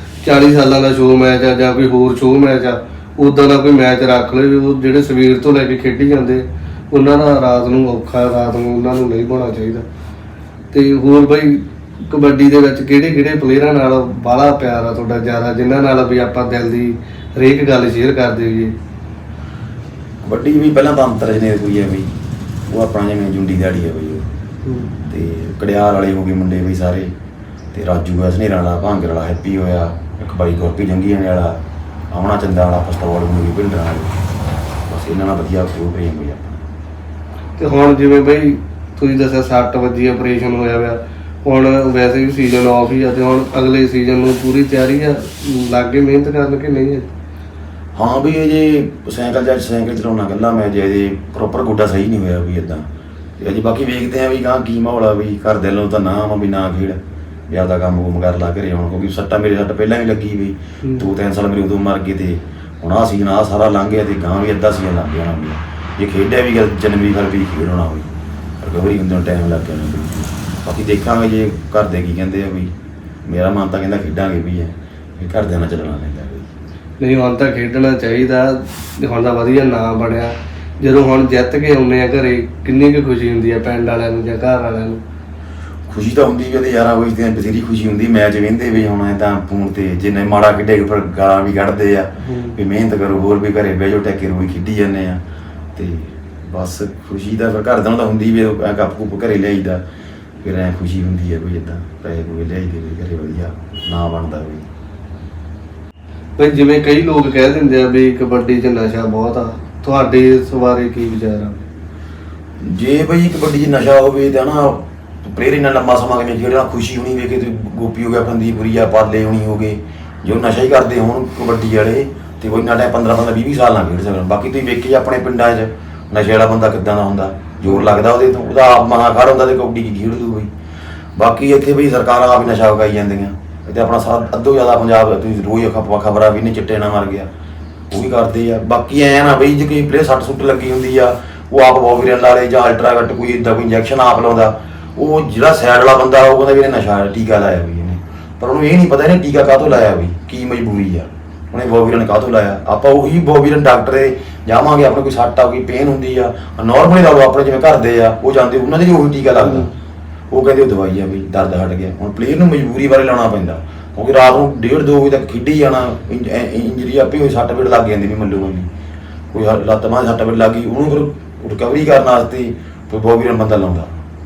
40 ਸਾਲਾਂ ਦਾ ਸ਼ੋਅ ਮੈਚ ਆ ਜਾਂ ਕੋਈ ਹੋਰ ਸ਼ੋਅ ਮੈਚ ਆ, ਉੱਦਾਂ ਦਾ ਕੋਈ ਮੈਚ ਰੱਖ ਲਓ। ਉਹ ਜਿਹੜੇ ਸਵੇਰ ਤੋਂ ਲੈ ਕੇ ਖੇਡੀ ਜਾਂਦੇ ਉਹਨਾਂ ਦਾ ਰਾਤ ਨੂੰ ਔਖਾ, ਰਾਤ ਨੂੰ ਉਹਨਾਂ ਨੂੰ ਨਹੀਂ ਹੋਣਾ ਚਾਹੀਦਾ। ਤੇ ਹੋਰ ਬਈ ਕਬੱਡੀ ਦੇ ਵਿੱਚ ਕਿਹੜੇ ਪਲੇਅਰਾਂ ਨਾਲ ਬਾਹਲਾ ਪਿਆਰ ਆ ਤੁਹਾਡਾ ਜ਼ਿਆਦਾ, ਜਿਨ੍ਹਾਂ ਨਾਲ ਵੀ ਆਪਾਂ ਦਿਲ ਦੀ ਹਰੇਕ ਗੱਲ ਸ਼ੇਅਰ ਕਰਦੇ ਹੋਈਏ? ਕਬੱਡੀ ਵੀ ਪਹਿਲਾਂ ਤਾਂ ਅੰਤਰਜ ਨੇ ਕੋਈ ਹੈ ਬਈ, ਉਹ ਆਪਣਾ ਜਿਵੇਂ ਜੁੰਡੀ ਦਿਹਾੜੀ ਹੈ ਬਈ ਉਹ, ਤੇ ਕੜਿਆਲ ਵਾਲੇ ਹੋ ਗਏ ਮੁੰਡੇ ਬਈ ਸਾਰੇ, ਤੇ ਰਾਜੂ ਆ ਸਨੇਰਾ ਵਾਲਾ, ਭਾਂਗਰ ਵਾਲਾ ਹੈਪੀ ਹੋਇਆ, ਇੱਕ ਬਾਈ ਗੁਰਪੀ ਜੰਗੀਆਣੇ ਵਾਲਾ, ਆਉਣਾ ਚੰਦਾ ਵਾਲਾ, ਪਸਤੌਲ ਮੂਵੀ ਪਿੰਡਰਾਂ ਵਾਲੇ, ਬਸ ਇਹਨਾਂ ਨਾਲ ਵਧੀਆ ਖੂਬ ਪ੍ਰੇਮ ਬਈ ਆਪਣਾ। ਤੇ ਹੁਣ ਜਿਵੇਂ ਬਈ ਤੁਸੀਂ ਦੱਸਿਆ 60 ਵਜੇ ਆਪਰੇਸ਼ਨ ਹੋਇਆ ਹੋਇਆ, ਹੁਣ ਵੈਸੇ ਵੀ ਸੀਜ਼ਨ ਆਫ ਹੀ ਆ, ਤੇ ਹੁਣ ਅਗਲੇ ਸੀਜ਼ਨ ਨੂੰ ਪੂਰੀ ਤਿਆਰੀ ਆ, ਲਾਗੇ ਮਿਹਨਤ ਕਰਨ ਕਿ ਨਹੀਂ? ਹਾਂ ਵੀ ਇਹ ਜੇ ਸਾਈਕਲ ਚਲਾਉਣਾ ਗੱਲਾਂ ਮੈਂ ਜੇ ਅਜੇ ਪ੍ਰੋਪਰ ਗੋਡਾ ਸਹੀ ਨਹੀਂ ਹੋਇਆ ਵੀ ਇਦਾਂ, ਤੇ ਅਜੇ ਬਾਕੀ ਵੇਖਦੇ ਆ ਵੀ ਗਾਂ ਕੀ ਮਾਹੌਲ ਆ ਵੀ। ਘਰ ਦੇ ਨੂੰ ਤਾਂ ਨਾ ਵਾ ਵੀ ਨਾ ਖੇਡ, ਵੀ ਆਪਦਾ ਕੰਮ ਕਰ ਲਾ ਘਰੇ ਹੁਣ, ਕਿਉਂਕਿ ਸੱਟ ਪਹਿਲਾਂ ਵੀ ਲੱਗੀ ਵੀ 2-3 ਸਾਲ ਮੇਰੇ ਉਦੋਂ ਮਰ ਗਏ, ਤੇ ਹੁਣ ਆਹ ਸੀਜ਼ਨ ਆਹ ਸਾਰਾ ਲੰਘ ਗਿਆ, ਤੇ ਗਾਂ ਵੀ ਅੱਧਾ ਸੀਜ਼ਨ ਲੰਘ ਜਾਣਾ ਵੀ। ਜੇ ਖੇਡਿਆ ਵੀ ਜਨਵਰੀ ਫਰਵਰੀ ਖੇਡ ਹੋਣਾ ਹੋਈ, ਰਿਕਵਰੀ ਹੁੰਦੇ ਨੂੰ ਟਾਈਮ ਲੱਗ ਜਾਣਾ ਵੀ। ਬਾਕੀ ਦੇਖਾਂਗੇ ਜੇ ਘਰ ਦੇ ਕੀ ਕਹਿੰਦੇ ਆ ਵੀ, ਮੇਰਾ ਮਨ ਤਾਂ ਕਹਿੰਦਾ ਖੇਡਾਂਗੇ ਵੀ ਹੈ, ਵੀ ਘਰਦਿਆਂ ਨਾਲ ਚੱਲਣਾ ਪੈਂਦਾ ਵੀ। ਨਹੀਂ ਹੁਣ ਤਾਂ ਖੇਡਣਾ ਚਾਹੀਦਾ, ਹੁਣ ਤਾਂ ਵਧੀਆ ਨਾਮ ਬਣਿਆ। ਜਦੋਂ ਹੁਣ ਜਿੱਤ ਕੇ ਆਉਂਦੇ ਆ ਘਰੇ, ਕਿੰਨੀ ਕੁ ਖੁਸ਼ੀ ਹੁੰਦੀ ਆ ਪਿੰਡ ਵਾਲਿਆਂ ਨੂੰ ਜਾਂ ਘਰ ਵਾਲਿਆਂ ਨੂੰ? ਖੁਸ਼ੀ ਤਾਂ ਹੁੰਦੀ ਵੀ ਉਹਦੇ ਯਾਰਾਂ ਵੇਚਦੇ ਆ, ਬਥੇਰੀ ਖੁਸ਼ੀ ਹੁੰਦੀ। ਮੈਚ ਵੇਂਦੇ ਵੀ ਹੁਣ ਤਾਂ ਫੋਨ ਤੇ, ਜਿੰਨੇ ਮਾੜਾ ਖੇਡੇ ਪਰ ਗਾਲਾਂ ਵੀ ਕੱਢਦੇ ਆ ਵੀ ਮਿਹਨਤ ਕਰੋ, ਹੋਰ ਵੀ ਘਰੇ ਬਹਿ ਜਾਓ ਟੈਕੇ ਰੋਈ ਖੇਡੀ ਜਾਂਦੇ ਆ। ਤੇ ਬਸ ਖੁਸ਼ੀ ਤਾਂ ਫਿਰ ਘਰਦਿਆਂ ਨੂੰ ਤਾਂ ਹੁੰਦੀ ਵੀ ਕੱਪ ਕੁੱਪ ਘਰੇ ਲਿਆਈਦਾ, ਫਿਰ ਐਂ ਖੁਸ਼ੀ ਹੁੰਦੀ ਹੈ ਕੋਈ ਇੱਦਾਂ ਪੈਸੇ ਕੋਈ ਲਿਆਈਦੇ ਵੀ ਘਰੇ ਵਧੀਆ ਨਾ ਬਣਦਾ ਵੀ। ਬਈ ਜਿਵੇਂ ਕਈ ਲੋਕ ਕਹਿ ਦਿੰਦੇ ਆ ਵੀ ਕਬੱਡੀ 'ਚ ਨਸ਼ਾ ਬਹੁਤ ਆ, ਤੁਹਾਡੇ ਇਸ ਬਾਰੇ ਕੀ ਵਿਚਾਰ ਆ? ਜੇ ਬਈ ਕਬੱਡੀ 'ਚ ਨਸ਼ਾ ਹੋਵੇ ਤਾਂ ਨਾ ਪਲੇਅਰ ਇੰਨਾ ਲੰਮਾ ਸਮਾਂ ਕਿਵੇਂ ਖੇਡਣਾ, ਖੁਸ਼ੀ ਹੋਣੀ ਵੇਖੇ ਤੇ ਗੋਪੀ ਹੋ ਗਿਆ, ਫੰਦੀਪੁਰੀਆ, ਪਾਲੇ ਹੋਣੀ ਹੋ ਗਏ, ਜੋ ਨਸ਼ਾ ਹੀ ਕਰਦੇ ਹੋਣ ਕਬੱਡੀ ਵਾਲੇ, ਤੇ ਕੋਈ ਨਾ ਟਾਈਮ 15-20 ਸਾਲ ਨਾ ਖੇਡ ਸਕਣ। ਬਾਕੀ ਤੁਸੀਂ ਵੇਖੇ ਆਪਣੇ ਪਿੰਡਾਂ 'ਚ ਨਸ਼ੇ ਵਾਲਾ ਬੰਦਾ ਕਿੱਦਾਂ ਦਾ ਹੁੰਦਾ, ਜ਼ੋਰ ਲੱਗਦਾ ਉਹਦੇ ਤੋਂ, ਉਹਦਾ ਆਪ ਮਹਾ ਖੜ ਹੁੰਦਾ ਤੇ ਕਬੱਡੀ ਕੀ ਖੇਡ ਦੂ ਬਈ। ਬਾਕੀ ਇੱਥੇ ਬਈ ਸਰਕਾਰਾਂ ਆਪ ਹੀ ਨਸ਼ਾ ਵਿਕਾਈ ਜਾਂਦੀਆਂ, ਇੱਥੇ ਆਪਣਾ ਅੱਧੋ ਜ਼ਿਆਦਾ ਪੰਜਾਬ ਤੁਸੀਂ ਰੋਜ਼ ਖਬਰਾਂ ਵੀ ਨਹੀਂ ਚਿੱਟੇ ਨਾਲ ਮਰ ਗਿਆ, ਉਹ ਵੀ ਕਰਦੇ ਆ। ਬਾਕੀ ਐਂ ਨਾ ਬਈ ਜੇ ਕੋਈ ਪਲੇਅਰ ਸੱਟ ਸੁੱਟ ਲੱਗੀ ਹੁੰਦੀ ਆ, ਉਹ ਆਪ ਬੋਵੀਰਨ ਵਾਲੇ ਜਾਂ ਅਲਟਰਾਕਟ ਕੋਈ ਇੱਦਾਂ ਕੋਈ ਇੰਜੈਕਸ਼ਨ ਆਪ ਲਾਉਂਦਾ, ਉਹ ਜਿਹੜਾ ਸਾਈਡ ਵਾਲਾ ਬੰਦਾ ਉਹ ਕਹਿੰਦਾ ਵੀ ਇਹਨੇ ਨਸ਼ਾ ਟੀਕਾ ਲਾਇਆ ਬਈ ਇਹਨੇ, ਪਰ ਉਹਨੂੰ ਇਹ ਨਹੀਂ ਪਤਾ ਇਹਨੇ ਟੀਕਾ ਕਾਹਤੋਂ ਲਾਇਆ ਬਈ, ਕੀ ਮਜਬੂਰੀ ਆ ਉਹਨੇ ਬੋਵੀਰਨ ਕਾਹਤੋਂ ਲਾਇਆ। ਆਪਾਂ ਉਹੀ ਬੋਵੀਰਨ ਡਾਕਟਰ ਜਾਵਾਂਗੇ, ਆਪਣੇ ਕੋਈ ਸੱਟ ਆ ਕੋਈ ਪੇਨ ਹੁੰਦੀ ਆ ਨੋਰਮਲੀ ਲਾ ਲਓ ਆਪਣੇ ਜਿਵੇਂ ਘਰ ਦੇ ਆ, ਉਹ ਜਾਂਦੇ ਉਹਨਾਂ ਦੇ ਵੀ ਉਹੀ ਟੀਕਾ ਲੱਗਦਾ, ਉਹ ਕਹਿੰਦੇ ਉਹ ਦਵਾਈ ਆ ਬਈ ਦਰਦ ਹਟ ਗਿਆ। ਹੁਣ ਪਲੇਅਰ ਨੂੰ ਮਜਬੂਰੀ ਬਾਰੇ ਲਾਉਣਾ ਪੈਂਦਾ, ਕਿਉਂਕਿ ਰਾਤ ਨੂੰ 1:30-2 ਵਜੇ ਤੱਕ ਖੇਡੀ ਜਾਣਾ, ਇੰਜਰੀ ਆਪੇ ਹੋਈ ਸੱਟ ਪੇਟ ਲੱਗ ਜਾਂਦੀ ਵੀ ਮੰਲੂ ਮੰਨੀ, ਕੋਈ ਲੱਤ ਮਾਂ ਸੱਟ ਪੇਟ ਲੱਗ ਗਈ, ਉਹਨੂੰ ਫਿਰ ਰਿਕਵਰੀ ਕਰਨ ਵਾਸਤੇ ਬੋਵੀਰਨ ਬੰਦਾ ਲਾਉਂਦਾ।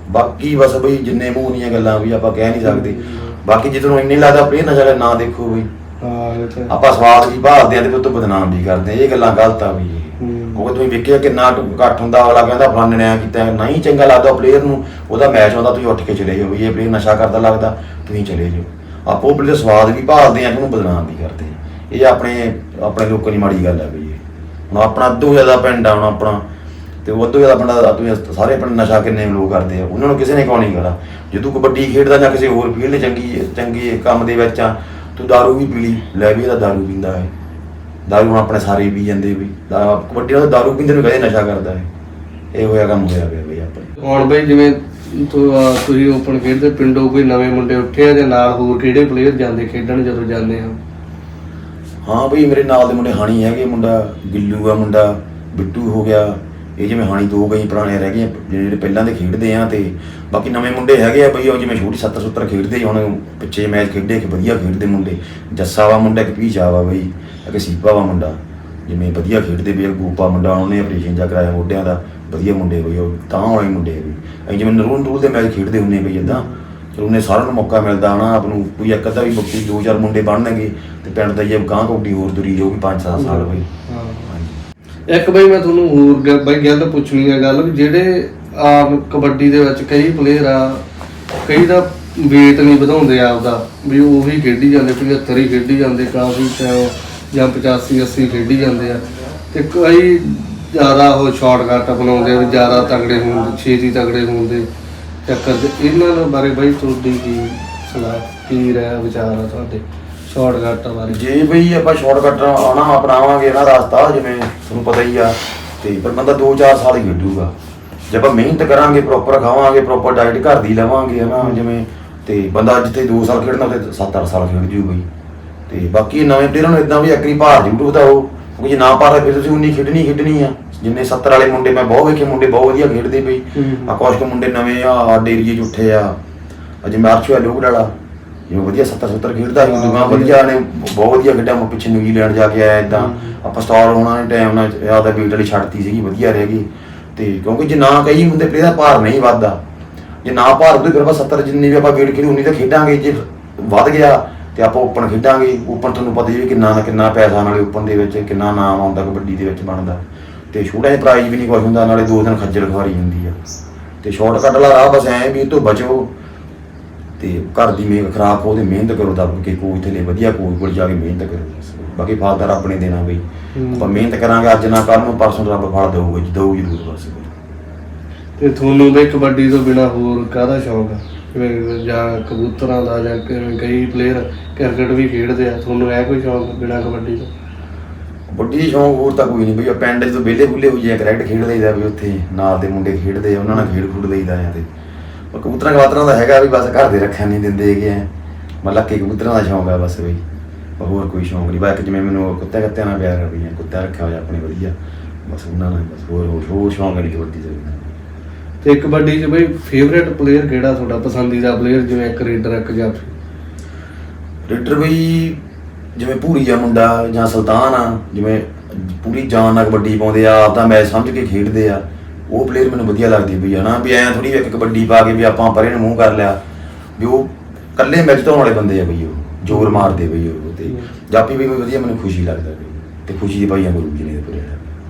ਬਾਕੀ ਬਸ ਬਈ ਜਿੰਨੇ ਮੂੰਹ ਦੀਆਂ ਗੱਲਾਂ ਵੀ ਆਪਾਂ ਕਹਿ ਨਹੀਂ ਸਕਦੇ। ਬਾਕੀ ਜੇ ਤੁਹਾਨੂੰ ਇੰਨੀ ਲੱਗਦਾ ਪਲੇਅਰ ਨਸ਼ਾ ਨਾ ਦੇਖੋ ਬਈ, ਆਪਾਂ ਸਵਾਦ ਵੀ ਭਾਲਦੇ ਆ ਤੇ ਉਹ ਤੋਂ ਬਦਨਾਮ ਵੀ ਕਰਦੇ ਆ, ਇਹ ਗੱਲਾਂ ਗਲਤ ਆ ਬਈ। ਕਿਉਂਕਿ ਤੁਸੀਂ ਵੇਖਿਆ ਕਿੰਨਾ ਇਕੱਠ ਹੁੰਦਾ, ਅਗਲਾ ਕਹਿੰਦਾ ਫਲਾਣੇ ਨੇ ਕੀਤਾ, ਨਹੀਂ ਚੰਗਾ ਲੱਗਦਾ ਪਲੇਅਰ ਨੂੰ, ਉਹਦਾ ਮੈਚ ਆਉਂਦਾ ਤੁਸੀਂ ਉੱਠ ਕੇ ਚਲੇ ਜਾਓ ਬਈ ਇਹ ਪਲੇਅਰ ਨਸ਼ਾ ਕਰਦਾ ਲੱਗਦਾ ਤੁਸੀਂ ਚਲੇ ਜਾਓ। ਆਪਾਂ ਉਹ ਪਲੇਅਰ ਸਵਾਦ ਵੀ ਭਾਲਦੇ ਆ ਤੇ ਉਹਨੂੰ ਬਦਨਾਮ ਵੀ ਕਰਦੇ ਆ, ਇਹ ਆਪਣੇ ਲੋਕਾਂ ਦੀ ਮਾੜੀ ਗੱਲ ਆ ਬਈ। ਹੁਣ ਆਪਣਾ ਅੱਧੋ ਜ਼ਿਆਦਾ ਪਿੰਡ ਆ ਹੁਣ ਆਪਣਾ, ਤੇ ਉਹ ਅੱਧੋ ਜ਼ਿਆਦਾ ਪਿੰਡਾਂ ਤੁਸੀਂ ਸਾਰੇ ਪਿੰਡ ਨਸ਼ਾ ਕਿੰਨੇ ਲੋਕ ਕਰਦੇ ਆ, ਉਹਨਾਂ ਨੂੰ ਕਿਸੇ ਨੇ ਕਿਉਂ ਨਹੀਂ ਕਰਾ। ਜੇ ਤੂੰ ਕਬੱਡੀ ਖੇਡਦਾ ਜਾਂ ਕਿਸੇ ਹੋਰ ਫੀਲਡ ਚੰਗੀ ਕੰਮ ਦੇ ਵਿੱਚ ਆ, ਤੂੰ ਦਾਰੂ ਵੀ ਪੀ ਲਈ, ਲੈ ਵੀ ਇਹਦਾ ਦਾਰੂ ਪੀਂਦਾ ਹੈ, ਦਾਰੂ ਹੁਣ ਆਪਣੇ ਸਾਰੇ ਪੀ ਜਾਂਦੇ ਵੀ, ਕਬੱਡੀ ਨਾਲ ਦਾਰੂ ਪੀਂਦੇ ਨੂੰ ਕਦੇ ਨਸ਼ਾ ਕਰਦਾ ਹੈ, ਇਹ ਹੋਇਆ ਕੰਮ ਹੋਇਆ ਪਿਆ ਬਈ ਆਪਣੇ। ਹੁਣ ਬਈ ਜਿਵੇਂ ਤੁਸੀਂ ਓਪਨ ਖੇਡਦੇ, ਪਿੰਡੋਂ ਕੋਈ ਨਵੇਂ ਮੁੰਡੇ ਉੱਠੇ ਆ ਜਾਂ ਨਾਲ ਹੋਰ ਕਿਹੜੇ ਪਲੇਅਰ ਜਾਂਦੇ ਖੇਡਣ ਜਦੋਂ ਜਾਂਦੇ ਆ? ਹਾਂ ਬਈ ਮੇਰੇ ਨਾਲ ਦੇ ਮੁੰਡੇ ਹਾਣੀ ਹੈਗੇ, ਮੁੰਡਾ ਗਿੱਲੂ ਆ, ਮੁੰਡਾ ਬਿੱਟੂ ਹੋ ਗਿਆ, ਇਹ ਜਿਵੇਂ ਹਾਣੀ 2 ਗਈ ਪੁਰਾਣੇ ਰਹਿ ਗਏ ਜਿਹੜੇ ਪਹਿਲਾਂ ਦੇ ਖੇਡਦੇ ਆ, ਤੇ ਬਾਕੀ ਨਵੇਂ ਮੁੰਡੇ ਹੈਗੇ ਆ ਬਈ, ਉਹ ਜਿਵੇਂ ਛੋਟੀ 70 ਖੇਡਦੇ, ਹੁਣ ਪਿੱਛੇ ਮੈਚ ਖੇਡੇ ਕਿ ਵਧੀਆ ਖੇਡਦੇ ਮੁੰਡੇ। ਜੱਸਾ ਵਾ ਮੁੰਡਾ, ਇੱਕ ਪੀਚਾ ਵਾ ਬਈ, ਇੱਕ ਸੀਪਾ ਵਾ ਮੁੰਡਾ, ਜਿਵੇਂ ਵਧੀਆ ਖੇਡਦੇ ਬਈ। ਗੋਪਾ ਮੁੰਡਾ ਉਹਨੇ ਆਪਰੇਸ਼ਨ ਜਾ ਕਰਾਇਆ ਮੋਢਿਆਂ ਦਾ, ਵਧੀਆ ਮੁੰਡੇ ਬਈ ਉਹ ਤਾਂ ਵਾਲੇ ਮੁੰਡੇ ਬਈ। ਅਸੀਂ ਜਿਵੇਂ ਨਰੂਲ ਦੇ ਮੈਚ ਖੇਡਦੇ ਹੁੰਦੇ ਬਈ ਇੱਦਾਂ, ਚਲੋ ਉਹਨੇ ਸਾਰਿਆਂ ਨੂੰ ਮੌਕਾ ਮਿਲਦਾ ਨਾ ਆਪ ਨੂੰ, ਕੋਈ ਇੱਕ ਅੱਧਾ ਵੀ ਬੱਕੀ 2-4 ਮੁੰਡੇ ਬਣਨਗੇ ਤੇ ਪਿੰਡ ਦਾ ਜੇ ਗਾਂ ਕਬੱਡੀ ਹੋਰ ਤੁਰੀ ਜਾਊਗੀ 5-7 ਸਾਲ ਬਈ। ਇੱਕ ਬਈ ਮੈਂ ਤੁਹਾਨੂੰ ਹੋਰ ਬਈ ਗੱਲ ਪੁੱਛਣੀ ਆ ਗੱਲ ਵੀ ਜਿਹੜੇ ਆਮ ਕਬੱਡੀ ਦੇ ਵਿੱਚ ਕਈ ਪਲੇਅਰ ਆ, ਕਈ ਦਾ ਵੇਟ ਨਹੀਂ ਵਧਾਉਂਦੇ ਆਪਦਾ, ਵੀ ਉਹੀ ਖੇਡੀ ਜਾਂਦੇ 75 ਹੀ ਖੇਡੀ ਜਾਂਦੇ, ਕਾਫੀ ਜਾਂ 85-80 ਖੇਡੀ ਜਾਂਦੇ ਆ, ਤੇ ਕਈ ਜ਼ਿਆਦਾ ਉਹ ਸ਼ਾਰਟਕਟ ਅਪਣਾਉਂਦੇ ਆ ਵੀ ਜ਼ਿਆਦਾ ਤਗੜੇ ਹੋਣ, ਛੇਤੀ ਤਗੜੇ ਹੋਣ ਦੇ ਚੱਕਰ 'ਚ। ਇਹਨਾਂ ਬਾਰੇ ਬਈ ਤੁਹਾਡੀ ਕੀ ਸਲਾਹ, ਕੀ ਰਾਏ ਵਿਚਾਰ ਆ ਤੁਹਾਡੇ ਸ਼ਾਰਟਕਟਾਂ ਬਾਰੇ? ਜੇ ਬਈ ਆਪਾਂ ਸ਼ਾਰਟਕਟ ਆਉਣਾ ਅਪਣਾਵਾਂਗੇ ਨਾ ਰਸਤਾ, ਜਿਵੇਂ ਤੁਹਾਨੂੰ ਪਤਾ ਹੀ ਆ, ਤੇ ਪਰ ਬੰਦਾ 2-4 ਸਾਲ ਹੀ ਖੇਡੂਗਾ। ਜੇ ਆਪਾਂ ਮਿਹਨਤ ਕਰਾਂਗੇ, ਪ੍ਰੋਪਰ ਖਾਵਾਂਗੇ, ਪ੍ਰੋਪਰ ਡਾਈਟ ਘਰ ਦੀ ਲਵਾਂਗੇ ਹੈ ਨਾ, ਜਿਵੇਂ ਤੇ ਬੰਦਾ ਜਿੱਥੇ 2 ਸਾਲ ਖੇਡਣਾ ਉੱਥੇ 7-8 ਸਾਲ ਖੇਡ ਜੂ ਬਈ। ਤੇ ਬਾਕੀ ਨਵੇਂ ਪਲੇਅਰਾਂ ਨੂੰ ਇਦਾਂ ਵੀ ਇੱਕ ਭਾਰ ਜ਼ਰੂਰ ਵਧਾਓ, ਕਿਉਂਕਿ ਜੇ ਨਾ ਭਾਰ ਫਿਰ ਤੁਸੀਂ ਉਨੀ ਖੇਡਣੀ ਆ। ਜਿੰਨੇ 70 ਵਾਲੇ ਮੁੰਡੇ ਮੈਂ ਬਹੁਤ ਵੇਖੇ, ਮੁੰਡੇ ਬਹੁਤ ਵਧੀਆ ਖੇਡਦੇ ਬਈ। ਆ ਕੁਛ ਕੁ ਮੁੰਡੇ ਨਵੇਂ ਆ ਸਾਡੇ ਏਰੀਏ 'ਚ ਉੱਠੇ ਆ, ਜਿਵੇਂ ਅਰਸ਼ ਲੋਕ ਡਾਲਾ ਜਿਵੇਂ ਵਧੀਆ 70 ਖੇਡਦਾ ਸੀ, ਦੁਗਾ ਵਧੀਆ ਨੇ ਬਹੁਤ ਵਧੀਆ ਖੇਡਿਆ। ਮੈਂ ਪਿੱਛੇ ਨਿਊਜ਼ੀਲੈਂਡ ਜਾ ਕੇ ਆਇਆ, ਇਦਾਂ ਆਪਾਂ ਸਟਾਰ ਹੋਣਾ ਨੇ ਟਾਈਮ ਨਾਲ ਆਪਦਾ ਵੇਟ ਵਾਲੀ ਛੱਡਤੀ ਸੀਗੀ, ਵਧੀਆ ਰਹਿ ਗਈ। ਤੇ ਕਿਉਂਕਿ ਜੇ ਨਾ ਕਈ ਹੁੰਦੇ ਪਲੇਅਰ ਦਾ ਭਾਰ ਨਹੀਂ ਵੱਧਦਾ, ਜੇ ਨਾ ਭਾਰ ਵਧੇ ਫਿਰ ਆਪਾਂ 70 ਜਿੰਨੀ ਵੀ ਆਪਾਂ ਵੇਟ ਖੇਡੀ ਉਨੀ ਤਾਂ ਖੇਡਾਂਗੇ। ਜੇ ਵੱਧ ਗਿਆ ਤੇ ਆਪਾਂ ਓਪਨ ਖੇਡਾਂਗੇ। ਓਪਨ ਤੁਹਾਨੂੰ ਪਤਾ ਹੀ ਕਿੰਨਾ ਪੈਸਾ, ਨਾਲੇ ਓਪਨ ਦੇ ਵਿੱਚ ਕਿੰਨਾ ਨਾਮ ਆਉਂਦਾ ਕਬੱਡੀ ਦੇ ਵਿੱਚ ਬਣਦਾ, ਤੇ ਛੋਟਾ ਜਿਹਾ ਪ੍ਰਾਈਜ਼ ਵੀ ਨਹੀਂ ਕੁਛ ਹੁੰਦਾ, ਨਾਲੇ 2 ਦਿਨ ਖੱਜਲ ਖਵਾਰੀ ਹੁੰਦੀ ਆ। ਤੇ ਸ਼ਾਰਟਕਟ ਵਾਲਾ ਰਾਹ ਬਸ ਐਂ ਵੀ ਇਹ ਤੋਂ ਬਚੋ, ਤੇ ਘਰ ਦੀ ਖਰਾਬ ਉਹਦੇ ਮਿਹਨਤ ਕਰੋ, ਦੱਬ ਕੇ ਕੋਚ ਥੱਲੇ ਵਧੀਆ ਕੋਚ ਕੋਲ ਜਾ ਕੇ ਮਿਹਨਤ ਕਰੋ। ਬਾਕੀ ਫਲ ਤਾਂ ਰੱਬ ਨੇ ਦੇਣਾ ਬਈ, ਆਪਾਂ ਮਿਹਨਤ ਕਰਾਂਗੇ ਅੱਜ ਨਾ ਕੱਲ੍ਹ ਨੂੰ, ਪਰਸੋਂ ਰੱਬ ਫਲ ਦਊਗਾ, ਦਊ ਜ਼ਰੂਰ ਬਸ। ਤੇ ਤੁਹਾਨੂੰ ਬਈ ਕਬੱਡੀ ਤੋਂ ਬਿਨਾਂ ਹੋਰ ਕਾਹਦਾ ਸ਼ੌਂਕ ਆ? ਜਿਵੇਂ ਜਾਂ ਕਬੂਤਰਾਂ ਦਾ, ਜਾਂ ਕਈ ਪਲੇਅਰ ਕ੍ਰਿਕਟ ਵੀ ਖੇਡਦੇ ਆ, ਤੁਹਾਨੂੰ ਇਹ ਕੋਈ ਸ਼ੌਂਕ ਬਿਨਾਂ ਕਬੱਡੀ ਤੋਂ? ਕਬੱਡੀ ਸ਼ੌਂਕ ਹੋਰ ਤਾਂ ਕੋਈ ਨਹੀਂ ਬਈ। ਪਿੰਡ ਜਦੋਂ ਵਿਹਲੇ ਬੁੱਲੇ ਹੋਈ ਜਾਂ ਕ੍ਰਿਕਟ ਖੇਡ ਲਈਦਾ ਵੀ, ਉੱਥੇ ਨਾਲ ਦੇ ਮੁੰਡੇ ਖੇਡਦੇ ਆ, ਉਹਨਾਂ ਨਾਲ ਖੇਡ ਲਈਦਾ ਆ। ਤੇ ਕਬੂਤਰਾਂ ਕਬਾਤਰਾਂ ਦਾ ਹੈਗਾ ਵੀ, ਬਸ ਘਰ ਦੇ ਰੱਖਿਆ ਨਹੀਂ ਦਿੰਦੇ ਹੈਗੇ ਆ, ਮਤਲਬ ਕਿ ਕਬੂਤਰਾਂ ਦਾ ਸ਼ੌਂਕ ਆ ਬਸ ਬਈ, ਹੋਰ ਕੋਈ ਸ਼ੌਂਕ ਨਹੀਂ। ਬਸ ਜਿਵੇਂ ਮੈਨੂੰ ਕੁੱਤਿਆਂ ਨਾਲ ਪਿਆਰ ਵੀ ਆ, ਕੁੱਤਾ ਰੱਖਿਆ ਹੋਇਆ ਆਪਣੇ ਵਧੀਆ, ਬਸ ਉਹਨਾਂ ਨਾਲ ਬਸ, ਹੋਰ ਸ਼ੌਂਕ ਨਹੀਂ ਕਬੱਡੀ ਦਾ। ਤੇ ਕਬੱਡੀ 'ਚ ਬਈ ਫੇਵਰੇਟ ਪਲੇਅਰ ਕਿਹੜਾ ਤੁਹਾਡਾ ਪਸੰਦੀਦਾ ਪਲੇਅਰ? ਜਿਵੇਂ ਇੱਕ ਰੇਡਰ, ਇੱਕ ਜਾਫੀ। ਰੇਡਰ ਬਈ ਜਿਵੇਂ ਭੂਰੀ ਆ ਮੁੰਡਾ, ਜਾਂ ਸੁਲਤਾਨ ਆ, ਜਿਵੇਂ ਪੂਰੀ ਜਾਨ ਨਾਲ ਕਬੱਡੀ ਪਾਉਂਦੇ ਆ, ਆਪਦਾ ਮੈਚ ਸਮਝ ਕੇ ਖੇਡਦੇ ਆ, ਉਹ ਪਲੇਅਰ ਮੈਨੂੰ ਵਧੀਆ ਲੱਗਦੀ ਬਈ ਹੈ ਨਾ। ਵੀ ਐਂ ਥੋੜੀ ਇੱਕ ਕਬੱਡੀ ਪਾ ਕੇ ਵੀ ਆਪਾਂ ਪਰੇ ਨੂੰ ਮੂੰਹ ਕਰ ਲਿਆ, ਵੀ ਉਹ ਇਕੱਲੇ ਮੈਚ ਧੋਣ ਵਾਲੇ ਬੰਦੇ ਆ ਬਈ, ਉਹ ਜ਼ੋਰ ਮਾਰਦੇ ਬਈ ਉਹ। ਤੇ ਜਾਪੀ ਵੀ ਵਧੀਆ, ਮੈਨੂੰ ਖੁਸ਼ੀ ਲੱਗਦਾ ਬਈ, ਤੇ ਖੁਸ਼ੀ ਦੀ ਭਾਈਆਂ ਗੁਰੂ ਜੀ ਨੇ ਪੂਰੇ।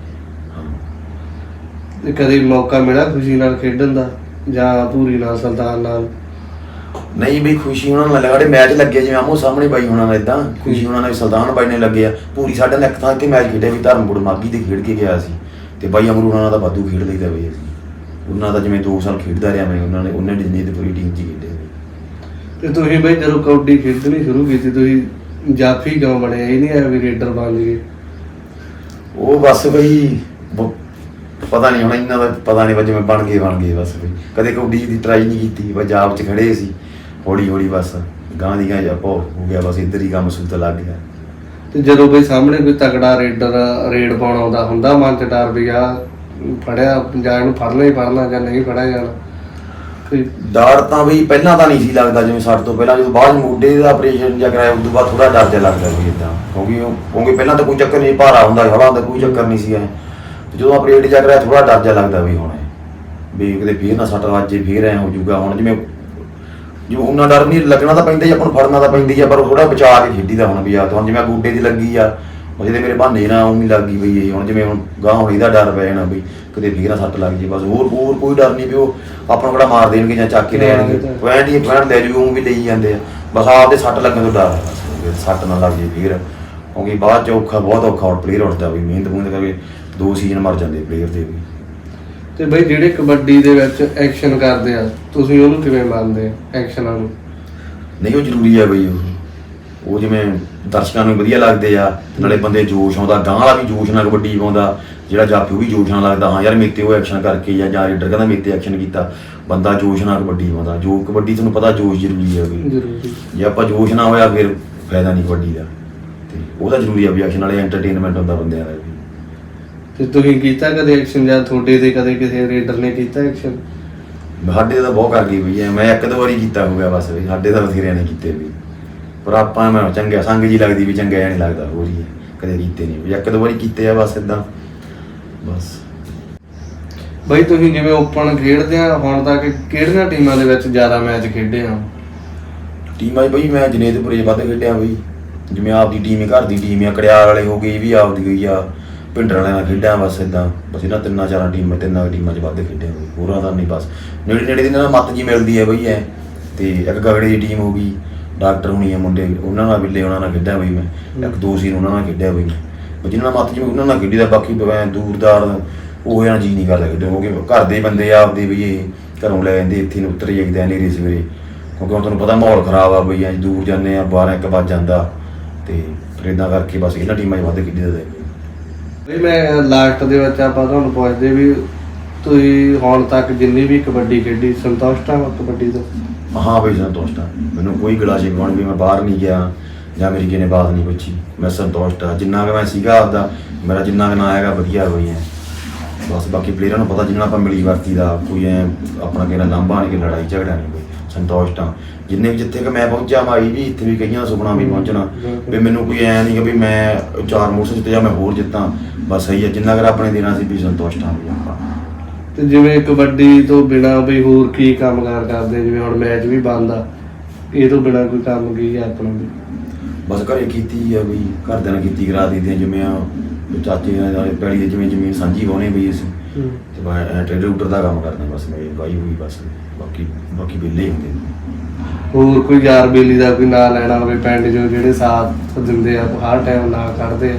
ਹਾਂ, ਕਦੇ ਮੌਕਾ ਮਿਲਿਆ ਖੁਸ਼ੀ ਨਾਲ ਖੇਡਣ ਦਾ, ਜਾਂ ਪੂਰੀ ਨਾਲ, ਸੁਲਤਾਨ ਨਾਲ? ਨਹੀਂ ਬਈ, ਖੁਸ਼ੀ ਉਹਨਾਂ ਨਾਲ ਜਿਹੜੇ ਮੈਚ ਲੱਗੇ, ਜਿਵੇਂ ਆਮੋ ਸਾਹਮਣੇ ਬਾਈ ਹੋਣਾ ਨਾਲ, ਇਦਾਂ ਖੁਸ਼ੀ ਉਹਨਾਂ ਨਾਲ ਸੁਲਤਾਨ ਬਾਈ ਨੇ ਲੱਗੇ ਆ। ਪੂਰੀ ਸਾਡੇ ਨਾਲ ਇੱਕ ਥਾਂ ਤੇ ਮੈਚ ਖੇਡਿਆ ਵੀ, ਧਰਮਪੁਰ ਮਾਗੀ ਦੇ ਖੇਡ ਕੇ ਗਿਆ ਸੀ, ਤੇ ਬਾਈ ਅਮਰੂ ਨਾਲ ਤਾਂ ਵਾਧੂ ਖੇਡ ਲਈਦਾ ਬਈ ਅਸੀਂ, ਉਹਨਾਂ ਦਾ ਜਿਵੇਂ 2 ਸਾਲ ਖੇਡਦਾ ਰਿਹਾ ਮੈਂ, ਉਹਨੇ ਡਿਜ਼ਨੀ ਦੀ ਪੂਰੀ ਟੀਮ 'ਚ ਖੇਡੇ। ਤੇ ਤੁਸੀਂ ਬਈ ਜਦੋਂ ਕਬੱਡੀ ਖੇਡਣੀ ਸ਼ੁਰੂ ਕੀਤੀ ਤੁਸੀਂ ਜਾਫੀ ਕਿਉਂ ਬਣੇ? ਇਹ ਨਹੀਂ ਆਇਆ ਵੀ ਰੇਡਰ ਬਣ ਗਏ? ਉਹ ਬਸ ਬਈ ਪਤਾ ਨਹੀਂ ਹੁਣ ਇਹਨਾਂ ਦਾ ਪਤਾ ਨਹੀਂ, ਜਿਵੇਂ ਬਣ ਗਏ ਬਸ ਬਈ। ਕਦੇ ਕਬੱਡੀ ਦੀ ਟਰਾਈ ਨਹੀਂ ਕੀਤੀ, ਪੰਜਾਬ 'ਚ ਖੜੇ ਸੀ, ਹੌਲੀ ਹੌਲੀ ਬਸ ਗਾਂ ਦੀ ਗਾਂ ਹੋ ਗਿਆ, ਬਸ ਇੱਧਰ ਹੀ ਕੰਮ ਸੁੱਤ ਲੱਗ ਗਿਆ। ਤੇ ਜਦੋਂ ਬਈ ਸਾਹਮਣੇ ਕੋਈ ਤਕੜਾ ਰੇਡਰ ਰੇਡ ਪਾਉਣ ਆਉਂਦਾ ਹੁੰਦਾ ਮਨ 'ਚ ਡਰ ਵੀ ਆ ਫੜਿਆ ਜਾਂ ਇਹਨੂੰ ਫੜਨਾ ਹੀ ਫੜਨਾ ਜਾਂ ਨਹੀਂ ਫੜਿਆ ਜਾਣਾ? ਡਰ ਤਾਂ ਬਈ ਪਹਿਲਾਂ ਤਾਂ ਨਹੀਂ ਸੀ ਲੱਗਦਾ, ਜਿਵੇਂ ਸਾਡੇ ਤੋਂ ਪਹਿਲਾਂ ਜਦੋਂ ਬਾਅਦ ਮੋਢੇ ਦਾ ਆਪਰੇਸ਼ਨ ਜਾਂ ਕਰਾਇਆ ਉਸ ਤੋਂ ਬਾਅਦ ਥੋੜਾ ਡਰ ਜਿਹਾ ਲੱਗਦਾ ਵੀ ਇਦਾਂ, ਕਿਉਂਕਿ ਪਹਿਲਾਂ ਤਾਂ ਕੋਈ ਚੱਕਰ ਨਹੀਂ, ਭਾਰਾ ਹੁੰਦਾ ਹਵਾ ਹੁੰਦਾ, ਕੋਈ ਚੱਕਰ ਨਹੀਂ ਸੀ। ਜਦੋਂ ਆਪਰੇਟ ਜਾ ਕਰਾਇਆ ਥੋੜਾ ਡਰ ਜਿਹਾ ਲੱਗਦਾ ਵੀ ਹੁਣ ਵੀ ਕਿਤੇ ਫੇਰ ਨਾ ਸੱਟ ਵੱਜੇ, ਫੇਰ ਐ ਹੋ ਜਾਊਗਾ। ਹੁਣ ਜਿਵੇਂ ਉਹਨਾਂ ਡਰ ਨਹੀਂ ਲੱਗਣਾ ਤਾਂ ਪੈਂਦਾ ਹੀ, ਆਪਾਂ ਨੂੰ ਫੜਨਾ ਤਾਂ ਪੈਂਦੀ ਆ, ਪਰ ਥੋੜਾ ਬਚਾ ਕੇ ਖੇਡੀ ਦਾ ਹੁਣ ਵੀ ਆ। ਹੁਣ ਜਿਵੇਂ ਗੋਡੇ ਦੀ ਲੱਗੀ ਆ, ਜਿਹਦੇ ਮੇਰੇ ਬਹਾਨੇ ਨਾ ਉਵੇਂ ਲੱਗ ਗਈ ਬਈ ਇਹ ਹੁਣ ਜਿਵੇਂ ਹੁਣ ਗਾਂ ਹੁਣ ਇਹਦਾ ਡਰ ਪੈ ਜਾਣਾ ਬਈ ਕਿਤੇ ਫੇਰ ਨਾ ਸੱਟ ਲੱਗ ਜੇ, ਬਸ ਹੋਰ ਕੋਈ ਡਰ ਨਹੀਂ ਵੀ ਉਹ ਆਪਾਂ ਨੂੰ ਕਿਹੜਾ ਮਾਰ ਦੇਣਗੇ ਜਾਂ ਚੱਕ ਕੇ ਲੈ ਜਾਣਗੇ, ਐਂ ਦੀ ਫੜ ਲੈ ਜੂ ਉਹ ਵੀ ਲਈ ਜਾਂਦੇ ਆ, ਬਸ ਆਪਦੇ ਸੱਟ ਲੱਗਣ ਤੋਂ ਡਰ, ਸੱਟ ਨਾ ਲੱਗ ਜੇ ਫੇਰ, ਕਿਉਂਕਿ ਬਾਅਦ ਚ ਬਹੁਤ ਔਖਾ ਪਲੇਅਰ ਉੱਠਦਾ ਵੀ, ਮਿਹਨਤ ਕਰਕੇ 2 ਸੀਜ਼ਨ ਮਰ ਜਾਂਦੇ ਪਲੇਅਰ ਦੇ ਵੀ। ਤੇ ਬਈ ਜਿਹੜੇ ਕਬੱਡੀ ਦੇ ਵਿੱਚ ਐਕਸ਼ਨ ਕਰਦੇ ਆ ਤੁਸੀਂ ਉਹਨੂੰ ਕਿਵੇਂ ਮੰਨਦੇ ਆ ਐਕਸ਼ਨਾਂ ਨੂੰ? ਨਹੀਂ ਉਹ ਜ਼ਰੂਰੀ ਆ ਬਈ, ਉਹ ਜਿਵੇਂ ਦਰਸ਼ਕਾਂ ਨੂੰ ਵਧੀਆ ਲੱਗਦੇ ਆ, ਨਾਲੇ ਬੰਦੇ ਜੋਸ਼ ਆਉਂਦਾ, ਗਾਂ ਵਾਲਾ ਵੀ ਜੋਸ਼ ਨਾਲ ਕਬੱਡੀ ਪਾਉਂਦਾ, ਜਿਹੜਾ ਜਾਫੀ ਉਹ ਵੀ ਜੋਸ਼ ਨਾਲ ਲੱਗਦਾ, ਹਾਂ ਯਾਰ ਮੇਤੇ ਉਹ ਐਕਸ਼ਨ ਕਰਕੇ ਜਾਂ ਰੀਡਰ ਕਹਿੰਦਾ ਮੇਤੇ ਐਕਸ਼ਨ ਕੀਤਾ, ਬੰਦਾ ਜੋਸ਼ ਨਾਲ ਕਬੱਡੀ ਪਾਉਂਦਾ। ਜੋ ਕਬੱਡੀ ਤੁਹਾਨੂੰ ਪਤਾ ਜੋਸ਼ ਜ਼ਰੂਰੀ ਆ ਬਈ, ਜੇ ਆਪਾਂ ਜੋਸ਼ ਨਾ ਹੋਇਆ ਫਿਰ ਫਾਇਦਾ ਨਹੀਂ ਕਬੱਡੀ ਦਾ, ਤੇ ਉਹਦਾ ਜ਼ਰੂਰੀ ਆ ਵੀ ਐਕਸ਼ਨ ਨਾਲੇ ਐਂਟਰਟੇਨਮੈਂਟ ਹੁੰਦਾ ਬੰਦਿਆਂ ਦਾ ਵੀ। ਤੇ ਤੁਸੀਂ ਕੀਤਾ ਕਦੇ ਐਕਸ਼ਨ ਜਾਂ ਤੁਹਾਡੇ ਤੇ ਕਦੇ ਕਿਸੇ ਰੇਡਰ ਨੇ ਕੀਤਾ ਐਕਸ਼ਨ? ਸਾਡੇ ਤਾਂ ਬਹੁਤ ਕਰ ਗਈ ਬਈ, ਮੈਂ 1-2 ਵਾਰੀ ਕੀਤਾ ਹੋਊਗਾ ਬਸ ਵੀ, ਸਾਡੇ ਤਾਂ ਬਥੇਰਿਆਂ ਨੇ ਕੀਤੇ ਵੀ, ਪਰ ਆਪਾਂ ਮੈਂ ਚੰਗਾ ਸੰਗ ਜੀ ਲੱਗਦੀ ਵੀ, ਚੰਗਾ ਨਹੀਂ ਲੱਗਦਾ ਹੋ ਰਹੀ ਹੈ, ਕਦੇ ਕੀਤੇ ਨਹੀਂ ਵੀ, 1-2 ਵਾਰੀ ਕੀਤੇ ਆ ਬਸ ਇਦਾਂ ਬਸ। ਬਈ ਤੁਸੀਂ ਜਿਵੇਂ ਓਪਨ ਖੇਡਦੇ ਆ ਹੁਣ ਤੱਕ ਕਿਹੜੀਆਂ ਟੀਮਾਂ ਦੇ ਵਿੱਚ ਜ਼ਿਆਦਾ ਮੈਚ ਖੇਡੇ ਆ? ਟੀਮਾਂ ਬਈ ਮੈਂ ਜਨੇਤਪੁਰੇ ਵੱਧ ਖੇਡਿਆ ਬਈ, ਜਿਵੇਂ ਆਪਦੀ ਟੀਮ ਘਰ ਦੀ ਟੀਮ ਆ, ਕੜਿਆਲ ਵਾਲੇ ਹੋ ਗਏ, ਇਹ ਵੀ ਆਪਦੀ ਗਈ ਆ, ਪਿੰਡਰ ਵਾਲਿਆਂ ਨਾਲ ਖੇਡਿਆ ਬਸ ਇਦਾਂ, ਬਸ ਇਹਨਾਂ 3-4 ਟੀਮਾਂ 'ਚ ਵੱਧ ਖੇਡਿਆ ਬਈ, ਹੋਰਾਂ ਦਾ ਨਹੀਂ ਬਸ। ਨੇੜੇ ਦੀ ਨਾਲ ਮੱਤ ਜੀ ਮਿਲਦੀ ਹੈ ਬਈ ਐ, ਤੇ ਇੱਕ ਗਗੜੇ ਦੀ ਟੀਮ ਹੋ ਗਈ, ਡਾਕਟਰ ਹੋਣੀ ਆ ਮੁੰਡੇ, ਉਹਨਾਂ ਨਾਲ ਵਿਲੇ ਉਹਨਾਂ ਨਾਲ ਖੇਡਿਆ ਬਈ ਮੈਂ, 1-2 ਸੀਜ਼ਨ ਉਹਨਾਂ ਨਾਲ ਖੇਡਿਆ ਬਈ ਮੈਂ, ਜਿਹਨਾਂ ਨਾਲ ਮੱਤ ਜਿਵੇਂ ਉਹਨਾਂ ਨਾਲ ਖੇਡੀ ਦਾ, ਬਾਕੀ ਦੂਰਦਾਰ ਉਹ ਇਹਨਾਂ ਜੀ ਨਹੀਂ ਕਰਦਾ ਖੇਡਣ, ਕਿਉਂਕਿ ਘਰ ਦੇ ਬੰਦੇ ਆਪਦੇ ਵੀ ਇਹ ਘਰੋਂ ਲੈ ਜਾਂਦੇ, ਇੱਥੇ ਨੂੰ ਉਤਰ ਜਾਈਦਾ ਨੇਰੇ ਸਵੇਰੇ, ਕਿਉਂਕਿ ਹੁਣ ਤੁਹਾਨੂੰ ਪਤਾ ਮਾਹੌਲ ਖਰਾਬ ਆ ਬਈ, ਐਂ ਦੂਰ ਜਾਂਦੇ ਆ 12-1 ਵੱਜ ਜਾਂਦਾ, ਤੇ ਫਿਰ ਇੱਦਾਂ ਕਰਕੇ ਬਸ ਇਹਨਾਂ ਟੀਮਾਂ 'ਚ ਵੱਧ ਖੇਡੀ ਦਾ। ਬਈ ਮੈਂ ਲਾਸਟ ਦੇ ਵਿੱਚ ਆਪਾਂ ਤੁਹਾਨੂੰ ਪੁੱਛਦੇ ਵੀ ਤੁਸੀਂ ਹੁਣ ਤੱਕ ਜਿੰਨੀ ਵੀ ਕਬੱਡੀ ਖੇਡੀ ਸੰਤੁਸ਼ਟ ਆ ਕਬੱਡੀ ਤੋਂ? ਹਾਂ ਬਈ ਸੰਤੁਸ਼ਟ ਆ, ਮੈਨੂੰ ਕੋਈ ਗਲਾ ਸ਼ਿਕਵਾ ਵੀ ਮੈਂ ਬਾਹਰ ਨਹੀਂ ਗਿਆ ਜਾਂ ਮੇਰੀ ਕਿਸੇ ਨੇ ਬਾਤ ਨਹੀਂ ਪੁੱਛੀ, ਮੈਂ ਸੰਤੁਸ਼ਟ ਆ ਜਿੰਨਾ ਕਿ ਮੈਂ ਸੀਗਾ ਆਪਦਾ, ਮੇਰਾ ਜਿੰਨਾ ਕੁ ਨਾਂ ਹੈਗਾ ਵਧੀਆ ਹੋਈ ਹੈ ਬਸ। ਬਾਕੀ ਪਲੇਅਰਾਂ ਨੂੰ ਪਤਾ ਜਿੰਨਾ ਆਪਾਂ ਮਿਲੀ ਵਰਤੀ ਦਾ, ਕੋਈ ਐ ਆਪਣਾ ਕਿਸੇ ਨਾਲ ਲਾਂਭਾ ਨਹੀਂ, ਕਿ ਲੜਾਈ ਝਗੜਾ ਨਹੀਂ, ਕੋਈ ਸੰਤੁਸ਼ਟ ਆ ਜਿੰਨੇ ਵੀ ਜਿੱਥੇ ਕਿ ਮੈਂ ਪਹੁੰਚਿਆ, ਮਾਈ ਵੀ ਇੱਥੇ ਵੀ ਕਈਆਂ ਦਾ ਸੁਪਨਾ ਵੀ ਪਹੁੰਚਣਾ, ਵੀ ਮੈਨੂੰ ਕੋਈ ਐ ਨਹੀਂ ਕਿ ਵੀ ਮੈਂ 4 ਮੋਟਰਸਾਈਕਲ ਜਿੱਤੇ ਜਾਂ ਮੈਂ ਹੋਰ ਜਿੱਤਾਂ, ਬਸ ਸਹੀ ਹੈ ਜਿੰਨਾ ਕਰ ਆਪਣੇ ਦੇਣਾ ਸੀ ਵੀ ਸੰਤੁਸ਼ਟ ਆ ਵੀ ਆਪਾਂ। ਤੇ ਜਿਵੇਂ ਕਬੱਡੀ ਤੋਂ ਬਿਨਾ ਬਈ ਹੋਰ ਕੀ ਕੰਮਕਾਰ ਕਰਦੇ, ਜਿਵੇਂ ਹੁਣ ਮੈਚ ਵੀ ਬੰਦ ਆ, ਇਹ ਤੋਂ ਬਿਨਾ ਕੋਈ ਕੰਮ ਕੀ ਆ ਆਪਣਾ? ਵੀ ਬਸ ਘਰੇ ਕੀਤੀ ਆ ਬਈ, ਘਰਦਿਆਂ ਨਾਲ ਕੀਤੀ ਕਰਾ ਦਿੰਦੇ, ਜਿਵੇਂ ਆ ਚਾਚੇ ਨਾਲ ਪੈਲੀ ਜਿਵੇਂ ਜ਼ਮੀਨ ਸਾਂਝੀ ਵਾਹੁਣੇ ਬਈ ਅਸੀਂ, ਤੇ ਟ੍ਰੇਡਰ ਦਾ ਕੰਮ ਕਰਦੇ ਬਸ, ਮੇਰੀ ਵਾਈ ਹੋਈ ਬਸ, ਬਾਕੀ ਵਿਹਲੇ ਹੁੰਦੇ। ਹੋਰ ਕੋਈ ਯਾਰ ਬੇਲੀ ਦਾ ਕੋਈ ਨਾਂ ਲੈਣਾ ਹੋਵੇ ਪਿੰਡ ਚੋਂ ਜਿਹੜੇ ਸਾਥ ਦਿੰਦੇ ਆ ਹਰ ਟਾਈਮ ਨਾਂ ਕੱਢਦੇ ਆ,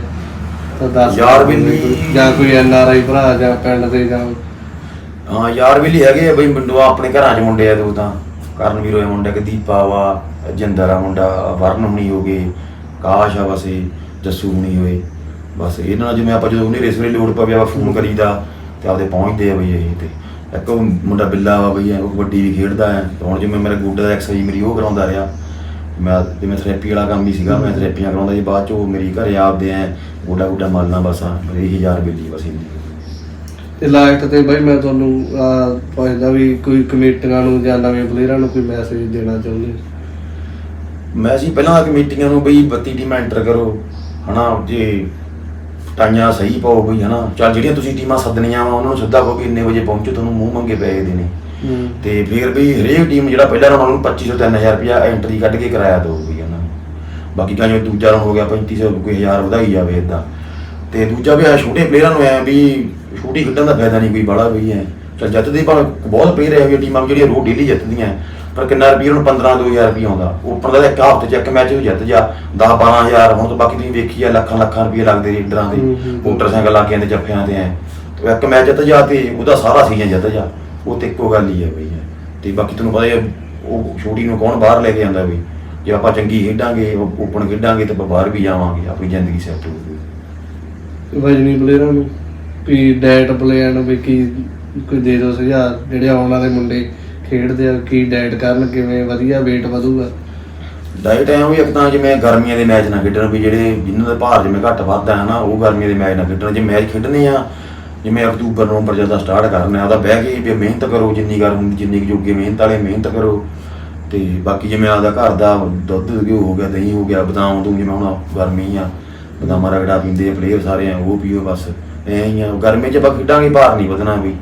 ਤਾਂ ਦੱਸ। ਯਾਰ ਬੇਲੀ ਜਾਂ ਕੋਈ NRI ਭਰਾ ਜਾਂ ਪਿੰਡ ਦੇ ਜਾਂ? ਹਾਂ ਯਾਰ ਬੇਲੀ ਹੈਗੇ ਆ ਬਈ, ਮੁੰਡੇ ਆਪਣੇ ਘਰਾਂ 'ਚ ਮੁੰਡੇ ਆ 2 ਤਾਂ, ਕਰਨਵੀਰ ਹੋਇਆ ਮੁੰਡਾ, ਇੱਕ ਦੀਪਾ ਵਾ, ਜਿੰਦਰ ਆ ਮੁੰਡਾ, ਵਰਨ ਹੁਣੀ ਹੋ ਗਏ, ਕਾਸ਼ ਆ ਬਸ, ਜੱਸੂ ਹੁਣੀ ਹੋਏ ਬਸ। ਇਹਨਾਂ ਨਾਲ ਜਿਵੇਂ ਆਪਾਂ ਜਦੋਂ ਉਹਨੇ ਰੇਸ ਵੇਲੇ ਲੋੜ ਪਵੇ ਆਪਾਂ ਫੋਨ ਕਰੀਦਾ ਤੇ ਆਪਦੇ ਪਹੁੰਚਦੇ ਆ ਬਈ ਇਹ। ਤੇ ਇੱਕ ਮੁੰਡਾ ਬਿੱਲਾ ਵਾ ਬਈ, ਉਹ ਕਬੱਡੀ ਵੀ ਖੇਡਦਾ ਹੈ, ਹੁਣ ਜਿਵੇਂ ਮੇਰਾ ਗੋਡੇ ਦਾ ਐਕਸਰਸਾਈਜ਼ ਮੇਰੀ ਉਹ ਕਰਾਉਂਦਾ ਰਿਹਾ, ਮੈਂ ਜਿਵੇਂ ਥੈਰੇਪੀ ਵਾਲਾ ਕੰਮ ਹੀ ਸੀਗਾ, ਮੈਂ ਥੈਰੇਪੀਆਂ ਕਰਾਉਂਦਾ ਜੀ, ਬਾਅਦ 'ਚ ਉਹ ਮੇਰੀ ਘਰੇ ਆਪਦੇ ਐ ਗੋਡਾ ਮਲਣਾ ਬਸ, ਇਹੀ ਯਾਰ ਬੇਲੀ ਬਸ ਇੰਨੀ। ਤੇ ਲਾਸਟ ਤੇ ਬਈ ਮੈਂ ਤੁਹਾਨੂੰ ਪੁੱਛਦਾ ਵੀ ਕੋਈ ਕਮੇਟੀਆਂ ਨੂੰ ਜਾਂ ਨਵੇਂ ਪਲੇਅਰਾਂ ਨੂੰ ਕੋਈ ਮੈਸੇਜ ਦੇਣਾ ਚਾਹੁੰਦੇ? ਮੈਂ ਸੀ ਪਹਿਲਾਂ ਕਮੇਟੀਆਂ ਨੂੰ ਬਈ 32 ਟੀਮਾਂ ਐਂਟਰ ਕਰੋ ਹਨਾ, ਜੇ ਟਾਈਆਂ ਸਹੀ ਪਾਓ ਬਈ ਹਨਾ, ਚੱਲ ਜਿਹੜੀਆਂ ਤੁਸੀਂ ਟੀਮਾਂ ਸੱਦਣੀਆਂ ਵਾ ਉਹਨਾਂ ਨੂੰ ਸਿੱਧਾ ਕਹੋ ਕਿ ਇੰਨੇ ਵਜੇ ਪਹੁੰਚੋ, ਤੁਹਾਨੂੰ ਮੂੰਹ ਮੰਗੇ ਪੈਸੇ ਦੇਣੇ, ਤੇ ਫਿਰ ਵੀ ਹਰੇਕ ਟੀਮ ਜਿਹੜਾ ਪਹਿਲਾ ਰਾਉਂਡ ਉਹਨੂੰ 2500-3000 ਰੁਪਇਆ ਐਂਟਰੀ ਕੱਢ ਕੇ ਕਿਰਾਇਆ ਦਿਓ ਬਈ ਉਹਨਾਂ ਨੂੰ। ਬਾਕੀ ਜਿਵੇਂ ਦੂਜਾ ਰਾਉਂਡ ਹੋ ਗਿਆ 3500 ਕੋਈ 1000 ਵਧਾਈ ਜਾਵੇ ਇਦਾਂ। ਤੇ ਦੂਜਾ ਵੀ ਆ ਛੋਟੇ ਪਲੇਅਰਾਂ ਨੂੰ ਐ ਵੀ ਛੋਟੀ ਖੇਡਣ ਦਾ ਫਾਇਦਾ ਨਹੀਂ ਕੋਈ ਬਾਹਲਾ ਬਈ ਐ, ਚੱਲ ਜਿੱਤਦੇ ਭਾਵੇਂ ਬਹੁਤ ਪਲੇਅਰ ਇਹੋ ਜਿਹੀਆਂ ਟੀਮਾਂ ਜਿਹੜੀਆਂ ਰੋਜ਼ ਡੇਲੀ ਜਿੱਤਦੀਆਂ, ਪਰ ਕਿੰਨਾ ਰੁਪਈਆ ਨੂੰ 15-2000 ਰੁਪਈਆ ਆਉਂਦਾ ਉੱਪਰ ਦਾ, ਇੱਕ ਹਫ਼ਤੇ 'ਚ ਇੱਕ ਮੈਚ ਜਿੱਤ ਜਾ 10-12 ਹੁਣ ਤਾਂ ਬਾਕੀ ਤੁਸੀਂ ਵੇਖੀ ਆ ਲੱਖਾਂ ਰੁਪਈਆ ਲੱਗਦੇ ਰੀਡਰਾਂ ਦੇ, ਮੋਟਰਸਾਈਕਲ ਲੱਗ ਜਾਂਦੇ ਜੱਫਿਆਂ ਤੇ ਐ, ਇੱਕ ਮੈਚ ਜਿੱਤ ਜਾ ਤੇ ਉਹਦਾ ਸਾਰਾ ਸੀਜ਼ਨ ਜਿੱਤ ਜਾ, ਉਹ ਤੇ ਇੱਕੋ ਗੱਲ ਹੀ ਹੈ ਬਈ। ਤੇ ਬਾਕੀ ਤੁਹਾਨੂੰ ਪਤਾ ਹੀ ਹੈ, ਉਹ ਛੋਟੀ ਨੂੰ ਕੌਣ ਬਾਹਰ ਲੈ ਕੇ ਆਉਂਦਾ ਬਈ। ਜੇ ਆਪਾਂ ਚੰਗੀ ਖੇਡਾਂਗੇ, ਓਪਨ ਖੇਡਾਂਗੇ ਤੇ ਆਪਾਂ ਬਾਹਰ ਵੀ ਜਾਵਾਂਗੇ, ਆਪਣੀ ਜ਼ਿੰਦਗੀ ਸੈੱਟ ਹੋਊਗੀ। ਵਜਨੀ ਪਲੇਅਰਾਂ ਨੂੰ ਵੀ ਡਾਇਟ ਪਲੇਅਰਾਂ ਨੂੰ ਵੀ ਕੀ ਕੋਈ ਦੇ ਦਿਓ ਸੁਝਾਅ, ਜਿਹੜੇ ਆਉਣ ਵਾਲੇ ਮੁੰਡੇ ਖੇਡਦੇ ਆ, ਕੀ ਡਾਇਟ ਕਰਨ, ਕਿਵੇਂ ਵਧੀਆ weight ਵਧੂਗਾ? ਡਾਈਟ ਐਂ ਵੀ ਇੱਕ ਤਾਂ ਜਿਵੇਂ ਗਰਮੀਆਂ ਦੇ ਮੈਚ ਨਾ ਖੇਡਣ ਵੀ, ਜਿਹੜੇ ਜਿਨ੍ਹਾਂ ਦਾ ਭਾਰ ਜਿਵੇਂ ਘੱਟ ਵੱਧਦਾ ਹੈ ਨਾ, ਉਹ ਗਰਮੀਆਂ ਦੇ ਮੈਚ ਨਾ ਖੇਡਣ। ਜੇ ਮੈਚ ਖੇਡਣੇ ਆ ਜਿਵੇਂ ਅਕਤੂਬਰ ਨਵੰਬਰ ਜਦੋਂ ਸਟਾਰਟ ਕਰਨਾ, ਉਹਦਾ ਬਹਿ ਕੇ ਵੀ ਮਿਹਨਤ ਕਰੋ, ਜਿੰਨੀ ਕਰ ਹੁੰਦੀ ਜਿੰਨੀ ਕੁ ਜੋਗੇ ਮਿਹਨਤ ਵਾਲੇ ਮਿਹਨਤ ਕਰੋ। ਤੇ ਬਾਕੀ ਜਿਵੇਂ ਆਪਦਾ ਘਰ ਦਾ ਦੁੱਧ ਘਿਓ ਹੋ ਗਿਆ, ਦਹੀਂ ਹੋ ਗਿਆ, ਬਦਾਮ ਤੋਂ, ਜਿਵੇਂ ਹੁਣ ਗਰਮੀ ਆ ਬਦਾਮਾਂ ਰਗੜਾ ਪੀਂਦੇ ਆ ਪਲੇਅਰ ਸਾਰੇ ਆ, ਉਹ ਪੀਓ ਬਸ। ਐਂ ਹੀ ਆ, ਗਰਮੀ 'ਚ ਆਪਾਂ ਖੇਡਾਂਗੇ ਭਾਰ ਨਹੀਂ ਵਧਣਾ ਵੀ,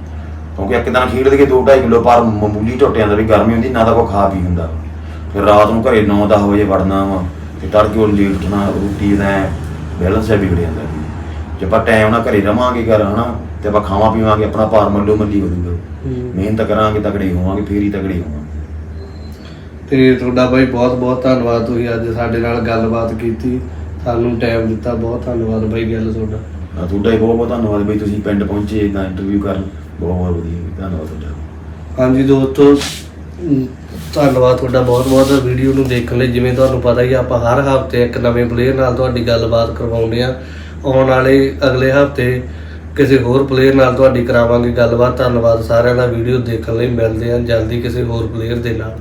ਕਿਉਂਕਿ ਇੱਕ ਦਿਨ ਖੇਡ ਕੇ 2-2.5 ਕਿਲੋ ਭਾਰ ਮਾਮੂਲੀ ਟੁੱਟ ਜਾਂਦਾ ਵੀ। ਗਰਮੀ ਹੁੰਦੀ ਨਾ ਤਾਂ ਕੋਈ ਖਾ ਪੀ ਹੁੰਦਾ, ਫਿਰ ਰਾਤ ਨੂੰ ਘਰੇ 9-10 ਵਜੇ ਵੜਨਾ ਵਾ, ਤੇ ਤੜਕੇ ਉਹ ਲੇਟ ਉੱਠਣਾ, ਰੋਟੀ ਦਾ ਬੈਲੈਂਸ ਹੈ ਵਿਗੜ ਜਾਂਦਾ ਵੀ। ਜੇ ਆਪਾਂ ਟਾਈਮ ਨਾਲ ਘਰੇ ਰਵਾਂਗੇ ਘਰ ਹਨਾ, ਤੇ ਆਪਾਂ ਖਾਵਾਂ ਪੀਵਾਂਗੇ, ਆਪਣਾ ਭਾਰ ਮੱਲੋ ਮੱਲੀ ਵਧੂਗਾ। ਮਿਹਨਤ ਕਰਾਂਗੇ, ਤਕੜੇ ਹੋਵਾਂਗੇ, ਫੇਰ ਹੀ ਤਕੜੇ ਹੋਵਾਂਗੇ। ਤੇ ਤੁਹਾਡਾ ਬਾਈ ਬਹੁਤ ਬਹੁਤ ਧੰਨਵਾਦ, ਤੁਸੀਂ ਅੱਜ ਸਾਡੇ ਨਾਲ ਗੱਲਬਾਤ ਕੀਤੀ, ਸਾਨੂੰ ਟਾਈਮ ਦਿੱਤਾ, ਬਹੁਤ ਧੰਨਵਾਦ ਬਾਈ ਗੱਲ ਤੁਹਾਡਾ। ਤੁਹਾਡਾ ਹੀ ਬਹੁਤ ਬਹੁਤ ਧੰਨਵਾਦ ਬਈ, ਤੁਸੀਂ ਪਿੰਡ ਪਹੁੰਚੇ ਇੱਦਾਂ ਇੰਟਰਵਿਊ ਕਰਨ, ਬਹੁਤ ਬਹੁਤ ਵਧੀਆ, ਧੰਨਵਾਦ ਤੁਹਾਡਾ। ਹਾਂਜੀ ਦੋਸਤੋ, ਧੰਨਵਾਦ ਤੁਹਾਡਾ ਬਹੁਤ ਬਹੁਤ ਵੀਡੀਓ ਨੂੰ ਦੇਖਣ ਲਈ। ਜਿਵੇਂ ਤੁਹਾਨੂੰ ਪਤਾ ਹੀ ਆ, ਆਪਾਂ ਹਰ ਹਫ਼ਤੇ ਇੱਕ ਨਵੇਂ ਪਲੇਅਰ ਨਾਲ ਤੁਹਾਡੀ ਗੱਲਬਾਤ ਕਰਵਾਉਂਦੇ ਆ। ਆਉਣ ਵਾਲੇ ਅਗਲੇ ਹਫ਼ਤੇ ਕਿਸੇ ਹੋਰ ਪਲੇਅਰ ਨਾਲ ਤੁਹਾਡੀ ਕਰਾਵਾਂਗੇ ਗੱਲਬਾਤ। ਧੰਨਵਾਦ ਸਾਰਿਆਂ ਦਾ ਵੀਡੀਓ ਦੇਖਣ ਲਈ। ਮਿਲਦੇ ਹਾਂ ਜਲਦੀ ਕਿਸੇ ਹੋਰ ਪਲੇਅਰ ਦੇ ਨਾਲ।